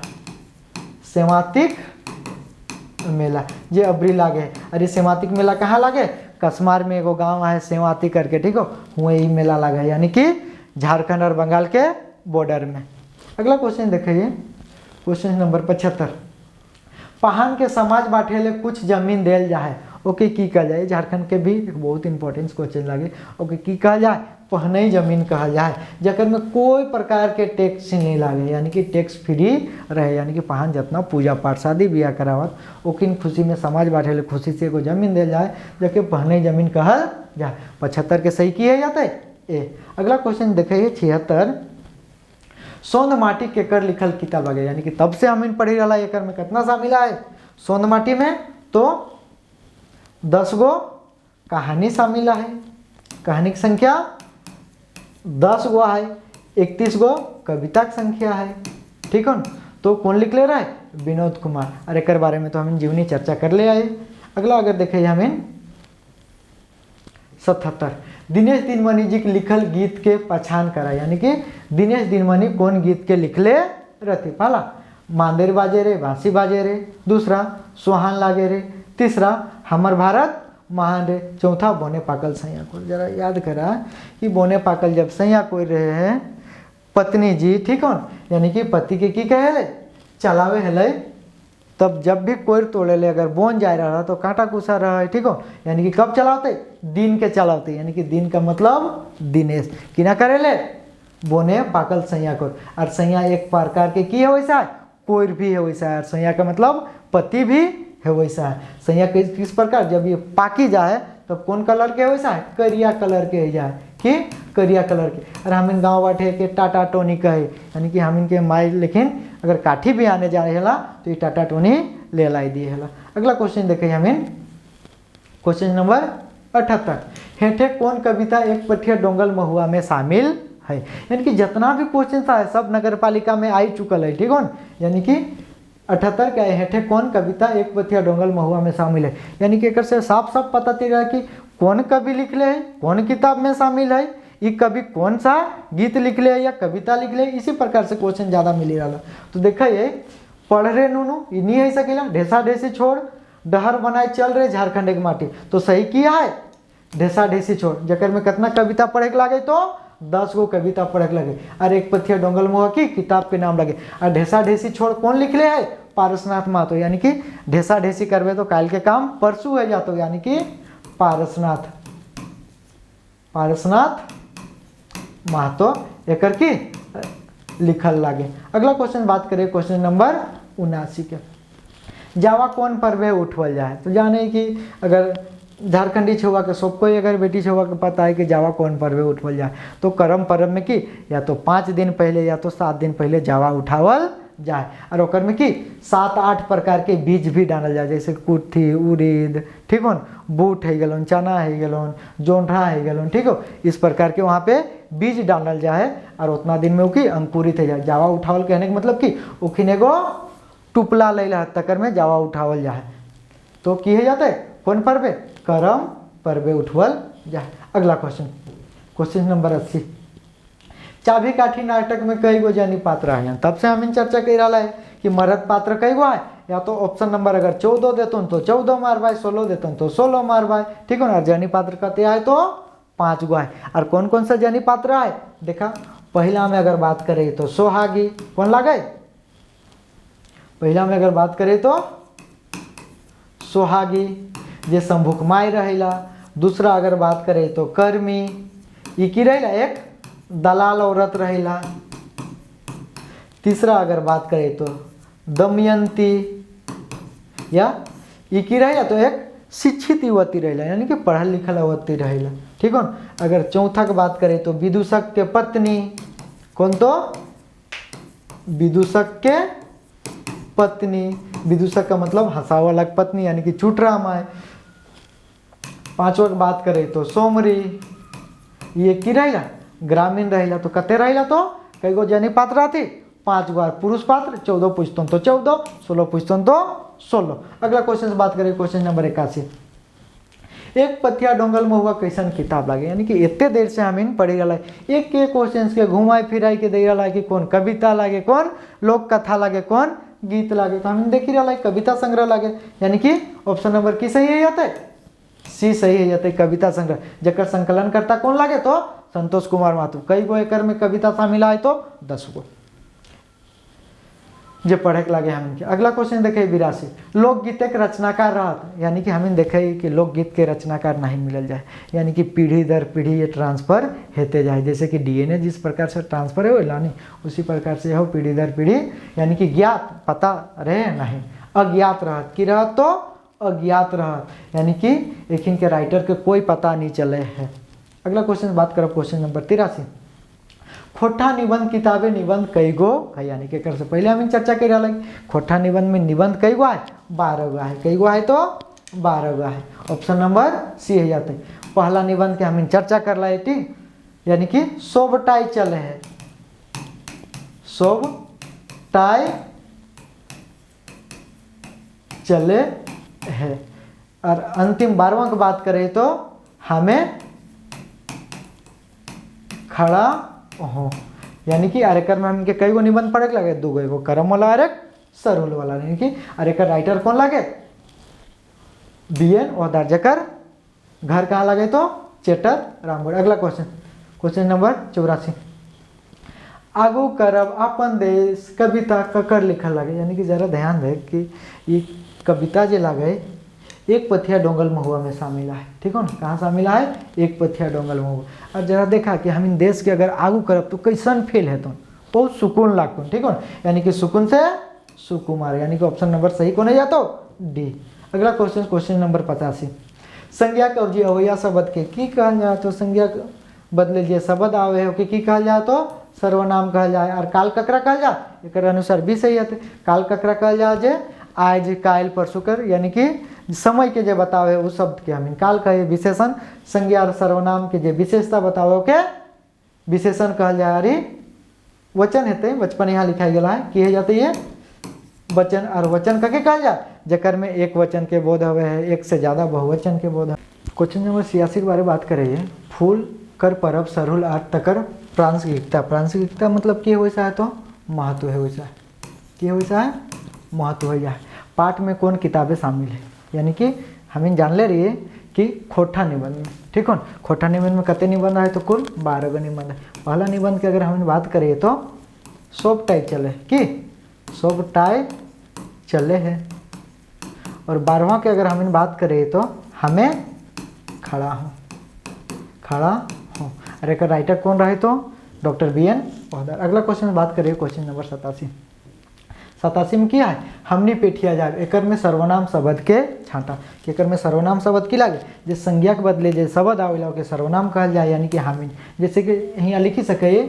सेमातिक मेला जे अबरी लागे। अरे सेमातिक मेला कहाँ लागे, कसमार में एगो गांव है सेवाती करके, ठीक हो, हुए ही मेला लगा, यानी कि झारखंड और बंगाल के बॉर्डर में। अगला क्वेश्चन देखिए, क्वेश्चन नंबर 75। पहान के समाज बांटे ले कुछ जमीन देल जाए, ओके की कहा जाए, झारखंड के भी एक बहुत इंपॉर्टेंट क्वेश्चन लगे, ओके की कहा जाए, पहनई जमीन कहा जाए, जकर में कोई प्रकार के टैक्स नहीं लागे, यानी कि टैक्स फ्री रहे, यानी कि पहान जितना पूजा पाठ शादी ब्याह करावत ओकिन खुशी में समाज बांटे ले खुशी से एगो जमीन दिल जाए, जबकि पहनई जमीन कहल जाए। 75 के सही किए जाते ए। अगला क्वेश्चन देखिए 76। सोंध माटी केकर लिखल किताब लगे, यानी कि तब से हम इन पढ़ी रहा, एकर में कितना शामिल है सोंध माटी में, तो 10 गो कहानी शामिल है, कहानी की संख्या 10 गो है, 31 गो कविता की संख्या है, ठीक है, तो कौन लिख ले रहा है, विनोद कुमार। और एक बारे में तो हम जीवनी चर्चा कर ले आए। अगला अगर देखे हमें 77। दिनेश दिनमणि जी के लिखल गीत के पहचान करा, यानी कि दिनेश दिनमणि कौन गीत के लिखले रहते, पहला मांदेर बाजे रे बांसी बाजे रे, दूसरा सुहान लागे रे, तीसरा हमर भारत महान रे, चौथा बोने पाकल सैया को। जरा याद करा कि बोने पाकल जब सैया कोई रहे हैं पत्नी जी, ठीक हो, यानी कि पति के की कहे चलावे हेले, तब जब भी कोई तोड़े ले अगर बोन जा रहा तो कांटा कुसा रहा है, ठीक हो, यानी कि कब चलाते, दिन के चलाते, यानी कि दिन का मतलब दिनेश कि ना करे ले बोने पाकल सैया को। और सैया एक प्रकार के की है वैसा है, कोई भी है वैसा है, और सैया का मतलब पति भी है वैसा है। सैया किस प्रकार, जब ये पाकी जाए तब कौन कलर के वैसा है, करिया कलर के जाए, कि करिया कलर के। और हम गाँव बाटे के टाटा टोनी कहे, यानी कि हम इनके माई, लेकिन अगर काठी भी आने जा रहा तो ये टाटा टोनी ले लाई दिए है। अगला क्वेश्चन देखे हमें, क्वेश्चन नंबर 78, हेठे कौन कविता एक पथिया डोंगल महुआ में शामिल है। यानी कि जितना भी क्वेश्चन था सब नगर पालिका में आई चुकल है, ठीक है। यानी कि 78 क्या है, हेठे कौन कविता एक पथिया डोंगल महुआ में शामिल है। यानी कि एक से साफ साफ पता चल रहा है कि कौन कवि लिखले है, कौन किताब में शामिल है, ये कवि कौन सा गीत लिखले है या कविता लिखले है। इसी प्रकार से क्वेश्चन ज़्यादा मिली रहा। तो देखा ये पढ़ रहे नूनू ये नहीं है सकेला, ढेसा ढेसी छोड़ डहर बनाए चल रहे झारखंड के माटी, तो सही किया है ढेसा ढेसी छोड़। जकर में कितना कविता पढ़े के लगे, तो 10 गो कविता पढ़े के लगे, और एक पथिया डोंगल महुआ की किताब के नाम लगे। और ढेसा ढेसी छोड़ कौन लिखले है, पारसनाथ महतो। यानी कि ढेसा ढेसी करवे तो काल के काम परसों है जातो, यानी कि पारसनाथ महतो एकर की लिखल लागे। अगला क्वेश्चन बात करें क्वेश्चन नंबर 79 के, जावा कौन पर्वे उठवल जाए। तो जाने कि अगर झारखंडी छुआ के सबको अगर बेटी छुआ के पता है कि जावा कौन पर्वे उठवल जाए, तो करम पर्व में कि या तो 5 दिन पहले या तो 7 दिन पहले जावा उठावल जाए। और ओकर में कि 7-8 प्रकार के बीज भी डालल जाए, जैसे कुर्थी, उड़ीद, ठीक हो, बूट है गलोन, चना है गलोन, जोंढा है गलोन, ठीक हो। इस प्रकार के वहाँ पे बीज डालल जाए और उतना दिन में उकी अंकुरित हो जाए। जावा उठावल कहने का मतलब कि उखिन एगो टुपला ले तकर में जावा उठावल जाए, तो की है जाते कौन पर्वे, करम पर्वे उठवल जाए। अगला क्वेश्चन, क्वेश्चन नंबर 80, चाबी काठी नाटक में कई गो जनी पात्र है। तब से हम इन चर्चा कर रहा है कि मर्द पात्र कई गो है, या तो ऑप्शन नंबर अगर 14 देते तो 14 मारवाए, 16 देते तो 16 मारवाए, ठीक है ना। जनी पात्र कहते आए तो 5 गो है। और कौन कौन सा जनी पात्र है देखा, पहला में अगर बात करें तो सोहागी कौन लागे, पहला में अगर बात करें तो सोहागी जे शंभुक माई रहेला। दूसरा अगर बात करें तो कर्मी, ये की रहेला एक दलाल औरत रहेला। तीसरा अगर बात करें तो दमयंती, या ये की रहेला तो एक शिक्षित युवती रहेला, यानी कि पढ़ल लिखल युवती रहेला, ठीक हो। अगर चौथा की बात करें तो विदूषक के पत्नी, कौन तो विदूषक के पत्नी, विदूषक का मतलब हंसावला पत्नी, यानी कि चुटरा माए। पांचवा की बात करें तो सोमरी, ये की रहेला ग्रामीण रहेला। तो कते रहेला तो कई गो जनी पात्र आती, 5 गो पुरुष पात्र, 14 पूछतन तो 14, 16 पूछतन तो 16। अगला क्वेश्चन से बात करें क्वेश्चन नंबर 81, एक पथिया डोंगल महुआ कैसन किताब लगे। यानी कि इतने देर से हम इन पढ़ी रहा है, एक एक क्वेश्चन के घुमाई फिराई के दे रहा है कि कौन कविता लगे, कौन लोक कथा लगे, कौन गीत लगे। तो हम देखी रहा है कविता संग्रह लगे, यानी कि ऑप्शन नंबर की सही है जाते, सी सही है जाते कविता संग्रह। जकर संकलन करता कौन लगे तो संतोष कुमार महतो। कई गो एकर में कविता शामिल है तो 10 गो जे पढ़े के लगे हम। अगला क्वेश्चन देखे 82, लोकगीत के रचनाकार रहत। यानी कि हम देखे कि लोकगीत के रचनाकार नहीं मिलल जाए, यानी कि पीढ़ी दर पीढ़ी ये ट्रांसफर होते जाए। जैसे कि डीएनए जिस प्रकार से ट्रांसफर है लानी, उसी प्रकार से हो पीढ़ी दर पीढ़ी, यानी कि ज्ञात पता रहे नहीं, अज्ञात रहत की रहत तो अज्ञात रहत, यानी कि एक इनके राइटर के कोई पता नहीं चले है। अगला क्वेश्चन बात करो क्वेश्चन नंबर 83, खोटा निबंध किताबें निबंध कई गो है। यानी कि कर से पहले हम चर्चा कर रहा है खोटा निबंध में निबंध कई गो है, 12 गो है। कई गो है तो 12 गो है। ऑप्शन नंबर सी है जाते। पहला निबंध के हम चर्चा कर रहा है, ठीक, यानी कि सोबटाई चले है, सोबटाई चले है। और अंतिम 12वां की बात करें तो हमें खड़ा हो, यानी कि अरेकर में हमके कई गो निबंध पढ़े लगे, 2 गो, एगो करम वाला और एक सरुल वाला। यानी कि अरेकर राइटर कौन लगे, बीएन ओहदार। जकर घर कहाँ लगे तो चेटर रामगढ़। अगला क्वेश्चन, क्वेश्चन नंबर 84, आगू करब अपन देश कविता ककर लिखल लगे। यानी कि जरा ध्यान दे कि ये कविता जो लगे एक पथिया डोंगल महुआ में शामिल है, ठीक हो ना। कहाँ शामिल है, एक पथिया डोंगल महुआ। और जरा देखा कि हम इन देश के अगर आगू करब तो कैसन फेल है, तो बहुत सुकून लागत, ठीक हो ना। यानी कि सुकून से सुकुमार, यानी कि ऑप्शन नंबर सही कौन है या तो डी। अगला क्वेश्चन, क्वेश्चन नंबर 85, संज्ञा और जी अवैया शब्द के की कहल जाए। तो संज्ञा बदले जे शब्द आवे हो कि कहल जाए तो सर्वनाम कहल जाए। और काल ककरा कहल जाए एक अनुसार भी सही है। काल ककरा कहल जाए जे आज काल परसों कर यानी कि समय के जे बतावे उस शब्द के हम काल कहे। विशेषण संज्ञा और सर्वनाम के जे विशेषता बतावे के विशेषण कहल जाए। अरे वचन हेते बचपन यहाँ लिखाई गया है कि जाते ये वचन और वचन कके कहल जाए जकर में एक वचन के बोध हवे है एक से ज़्यादा बहुवचन के बोध है। क्वेश्चन नंबर 86 के बारे में बात करिए। फूल कर परब सरहुल आर तकर प्रासंगिकता। प्रासंगिकता मतलब कि वैसा है तो महत्व है वैसा कि वैसा है महत्व है। पाठ में कौन किताबें शामिल है यानी कि हमें जान ले रही है कि खोटा निबंध में ठीक हो। खोटा निबंध में कितने निबंध है तो कुल 12 निबंध है। पहला निबंध की अगर हम बात करें तो सब टाइप चले कि सब टाइप चले है। और 12वां की अगर हम बात करें तो हमें खड़ा हो। अरे का राइटर कौन रहे तो डॉक्टर BN पौधार। अगला क्वेश्चन बात करिए क्वेश्चन नंबर 87 में क्या है हमनी पेठिया जाए। एक में सर्वनाम शब्द के छाँटा कि एक में सर्वनाम शब्द की लागे जे संज्ञा के बदले जे शब्द आवेला के सर्वनाम कहल जाए यानी कि हामिन। जैसे कि यहाँ लिखी सके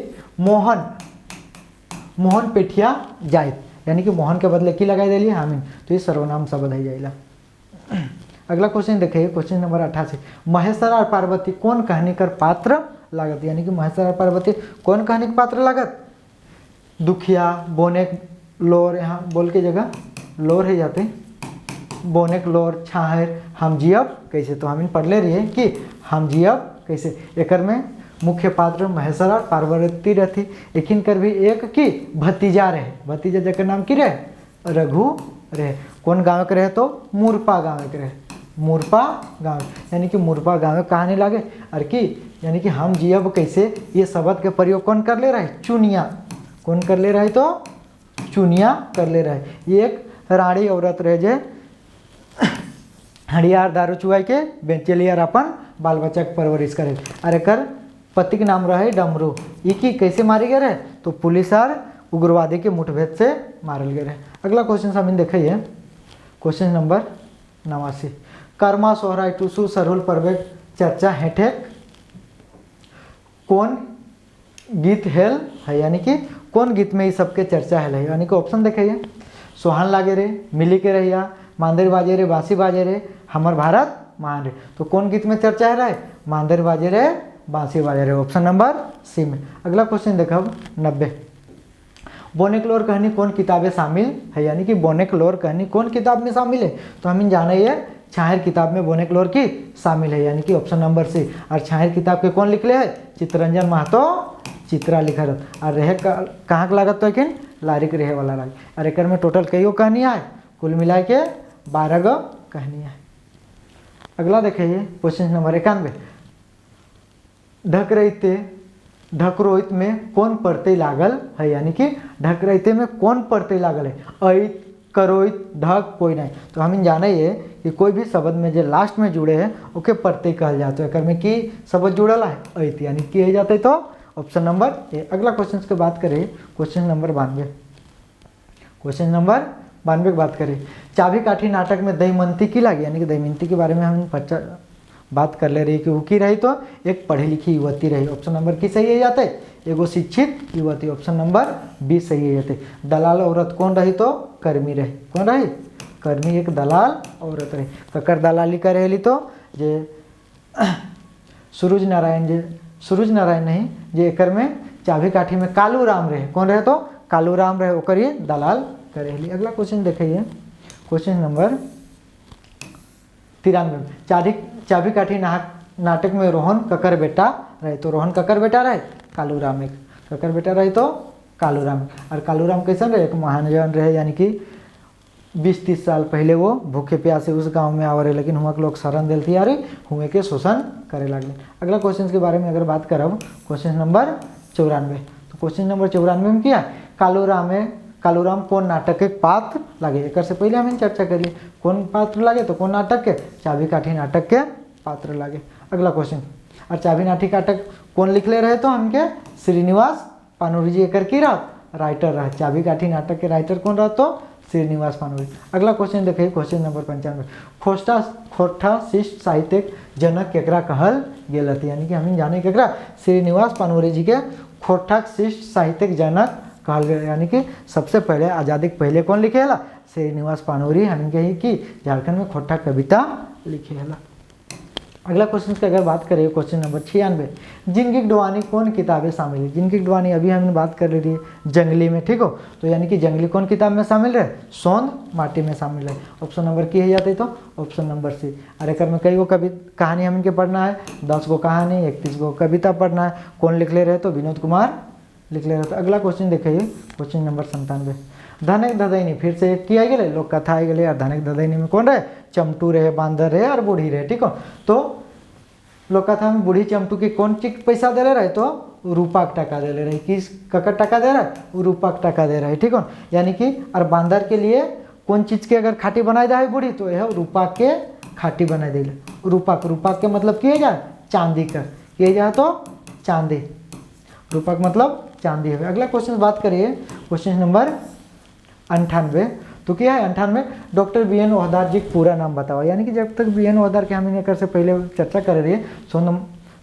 मोहन पेठिया जाए यानी कि मोहन के बदले की लगाई दिली हामिन तो ये सर्वनाम शब्द है जाइला। अगला क्वेश्चन देखिए क्वेश्चन नंबर 88 महेश्वर और पार्वती कौन कहानी कर पात्र लागत यानी कि महेश्वर और पार्वती कौन कहानी के पात्र लागत। दुखिया बोनेक लोर यहाँ बोल के जगह लोर है जाते बोनेक लोर छाहर हम जियब कैसे तो हम पढ़ ले रही है कि हम जियब कैसे। एक में मुख्य पात्र महेश्वर और पार्वती रहती लेकिन कर भी एक की भतीजा रहे। भतीजा जकर नाम की रहे रघु रहे। कौन गाँव के रहे तो मुरपा गाँव के रहे। मुरपा गाँव यानी कि मुरपा गाँव कहानी लागे और कि यानी कि हम जियब कैसे ये शब्द के प्रयोग कौन कर ले रहा है चुनिया। कौन कर ले रहा है तो चुनिया कर ले रहा है। ये एक रानी औरत रहे जे हड़ियार दारू चुआई के बेचेली और अपन बाल बच्चा के परवरिश करे। और एक पति के नाम रहे डमरू। ये की कैसे मारे गए रहे तो पुलिस और उग्रवादी के मुठभेद से मारल गए रहे। अगला क्वेश्चन हम देखिए क्वेश्चन नंबर 89 कर्मा सोहराय टूसू सरहुल परवेक चर्चा हेठे कौन गीत हेल है यानी कि कौन गीत में ये सबके चर्चा है यानी कि ऑप्शन देखिए सोहान लागे रे मिली के रहिया मांदेर बाजे रे बांसी बाजे रे हमर भारत महान रे। तो कौन गीत में चर्चा है रहे मांदेर बाजे रे बांसी बाजे रे ऑप्शन नंबर सी में। अगला क्वेश्चन देखब 90 बोनेकलोर कहानी कौन किताबें शामिल है यानी कि बोनेकलोर कहानी कौन किताब में शामिल है तो हम जाने ये छाहर किताब में बोनेकलोर की शामिल है यानी कि ऑप्शन नंबर सी। और छाहर किताब के कौन लिखले है चित्तरंजन महतो चित्रा लिखा रहता। और रहे कहाँ के लागत तो लेकिन लारिक रहे वाला लागे। और एक में टोटल कईयों कहानियाँ है कुल मिला के 12 गो कहानियाँ है। अगला देखिए क्वेश्चन नंबर 91 ढक रहते ढकरोहित में कौन प्रत्यय लागल है यानी कि ढक रहते में कौन प्रत्यय लागल है ऐत करोहित ढक कोई नहीं। तो हम जाने ये कि कोई भी शब्द में जो लास्ट में जुड़े हैं ओके प्रत्यय कहल जाता है। एक में की शब्द जुड़ल है ऐत यानी कि है जाते तो ऑप्शन नंबर ए। अगला क्वेश्चन की बात करें क्वेश्चन नंबर 92 क्वेश्चन नंबर 92 की बात करें चाबी काठी नाटक में दमयंती की लगी यानी कि दमयंती के बारे में हम बात कर ले रही कि वो की रही तो एक पढ़ी लिखी युवती रही। ऑप्शन नंबर की सही है जाते एगो शिक्षित युवती ऑप्शन नंबर बी सही है जाते। दलाल औरत कौन रही तो कर्मी रही। कौन रही कर्मी एक दलाल औरत रही। ककर दलाली कर रही तो जे सूरज नारायण नहीं जे एकर में चाबी काठी में कालू राम रहे। कौन रहे तो कालू राम रहे ओकर ये दलाल करेली। अगला क्वेश्चन देखिए क्वेश्चन नंबर 93 चाबी काठी नाटक में रोहन ककर बेटा रहे। तो रोहन ककर बेटा रहे कालू राम एक ककर बेटा रहे तो कालू राम। और कालू राम कैसन रहे एक महाजन रहे यानी कि 20-30 साल पहले वो भूखे प्यासे उस गांव में आवे रहे लेकिन हुआ के लोग शरण दिलती आ रही हुए के शोषण करे लगे। अगला क्वेश्चन के बारे में अगर बात करब क्वेश्चन नंबर 94 तो क्वेश्चन नंबर 94 में क्या कालू राम कौन नाटक के पात्र लगे। एक से पहले हम चर्चा करिए कौन पात्र लगे तो कौन नाटक के चाबी काठी नाटक के पात्र लगे। अगला क्वेश्चन और चाबी काठी नाटक कौन लिखले रहे तो हमके श्रीनिवास पानुरी जी एकर की राइटर रहे। चाबी काठी नाटक के राइटर कौन रहा तो श्रीनिवास पानवरी। अगला क्वेश्चन देखिए क्वेश्चन नंबर 95, खोटा शिष्ट साहित्यिक जनक केकरा कहल गेल हथि, यानी कि हम जाने केकरा श्रीनिवास पानवरी जी के खोटा शिष्ट साहित्यिक जनक कहल गया, यानी कि सबसे पहले आज़ादी के पहले कौन लिखे हला श्रीनिवास पानवरी, हम कही कि झारखंड में खोटा कविता लिखे हला। अगला क्वेश्चन की अगर बात करें क्वेश्चन नंबर 96, जिनकी डुबानी कौन किताबें शामिल है। जिनकी डुबानी अभी हमने बात कर ली थी जंगली में, ठीक हो, तो यानी कि जंगली कौन किताब में शामिल है, सोंद माटी में शामिल है। ऑप्शन नंबर की है जाते तो ऑप्शन नंबर सी। अरे कर में कई गो कहानी हम इनके पढ़ना है, 10 गो कहानी 31 गो कविता पढ़ना है। कौन लिख ले रहे तो विनोद कुमार लिख ले रहे। तो अगला क्वेश्चन देखिए क्वेश्चन नंबर 97, धनक ददैनी फिर से एक किया गए लोक कथा आ गए। और धनक ददैनी में कौन रहे, चमटू रहे, बांदर रहे और बूढ़ी रहे, ठीक हो। तो लोक कथा में बूढ़ी चमटू की कौन चीज पैसा दे रहे तो रूपा के टका दे रहे, किस ककर टका दे रहा है, रूपा के टका दे रहा है, ठीक हो। यानी कि और बांदर के लिए कौन चीज के अगर खाटी बनाई जाए बूढ़ी तो यह रूपा के खाटी बना दे। रूपा के मतलब किए जाए चांदी का, किए जाए तो चांदी, रूपा का मतलब चांदी है। अगला क्वेश्चन बात करिए क्वेश्चन नंबर 98, तो क्या है 98, डॉक्टर बी एन ओहदार जी का पूरा नाम बताओ। यानी कि जब तक बी एन ओहदार के हम एक से पहले चर्चा कर रही है,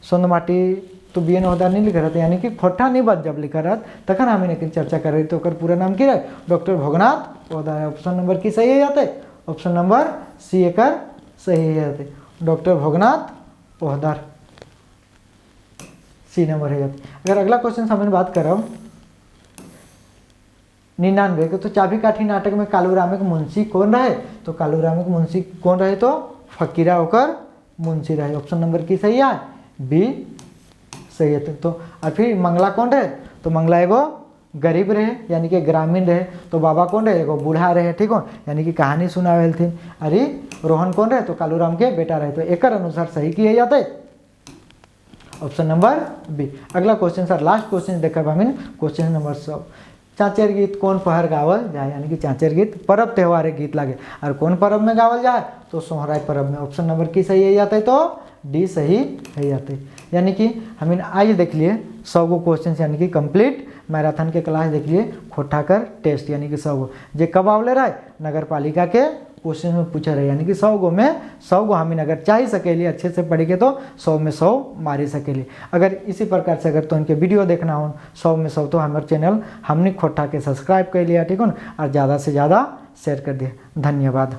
सोंद माटी तो बी एन ओहदार नहीं लिखा रहता, यानी कि खोटा नहीं बात जब लिखा रहा तखन हम चर्चा कर रही तो पूरा नाम की रहे doctor Bhognath Ohdar. Option number की सही है जाते, ऑप्शन नंबर सी एक सही है जाते, डॉक्टर भोगनाथ ओहदार सी नंबर है जाते। अगर अगला क्वेश्चन हमने बात कर रहा हूँ 99 के, तो चाबी काठी नाटक में कालूराम के मुंशी कौन रहे, तो कालूराम के मुंशी कौन रहे तो फकीरा होकर मुंशी रहे। ऑप्शन नंबर की सही है बी सही है। तो और फिर मंगला कौन रहे, तो मंगला एगो गरीब रहे यानी कि ग्रामीण रहे, तो बाबा कौन रहे एगो बूढ़ा रहे, ठीक हो, यानी कि कहानी सुनावे थी। अरे रोहन कौन रहे तो कालूराम के बेटा रहे, तो एक अनुसार सही किए जाते ऑप्शन नंबर बी। अगला क्वेश्चन सर लास्ट क्वेश्चन देखा हमें क्वेश्चन नंबर 100, चाचर गीत कौन पहर गावल जाए, यानी कि चाचर गीत पर्व त्यौहार गीत लागे और कौन पर्व में गावल जाए तो सोहराय पर्व में। ऑप्शन नंबर की सही है जाते तो डी सही है जाते। यानी कि हमें आज देख लिए 100 गो क्वेश्चन यानी कि कंप्लीट मैराथन के क्लास देख लिए खोटाकर टेस्ट, यानी कि 100 गो जे कब आवले रहे नगर पालिका के क्वेश्चन में पूछा रहे, यानी कि 100 गो में 100 गो हमें अगर चाह सकेली अच्छे से पढ़ के तो 100 में 100 मारी सकेली। अगर इसी प्रकार से अगर तो उनके वीडियो देखना हो 100 में 100 तो हमारे चैनल हमने खोटा के सब्सक्राइब कर लिया, ठीक हो, और ज़्यादा से ज़्यादा शेयर कर दिया। धन्यवाद।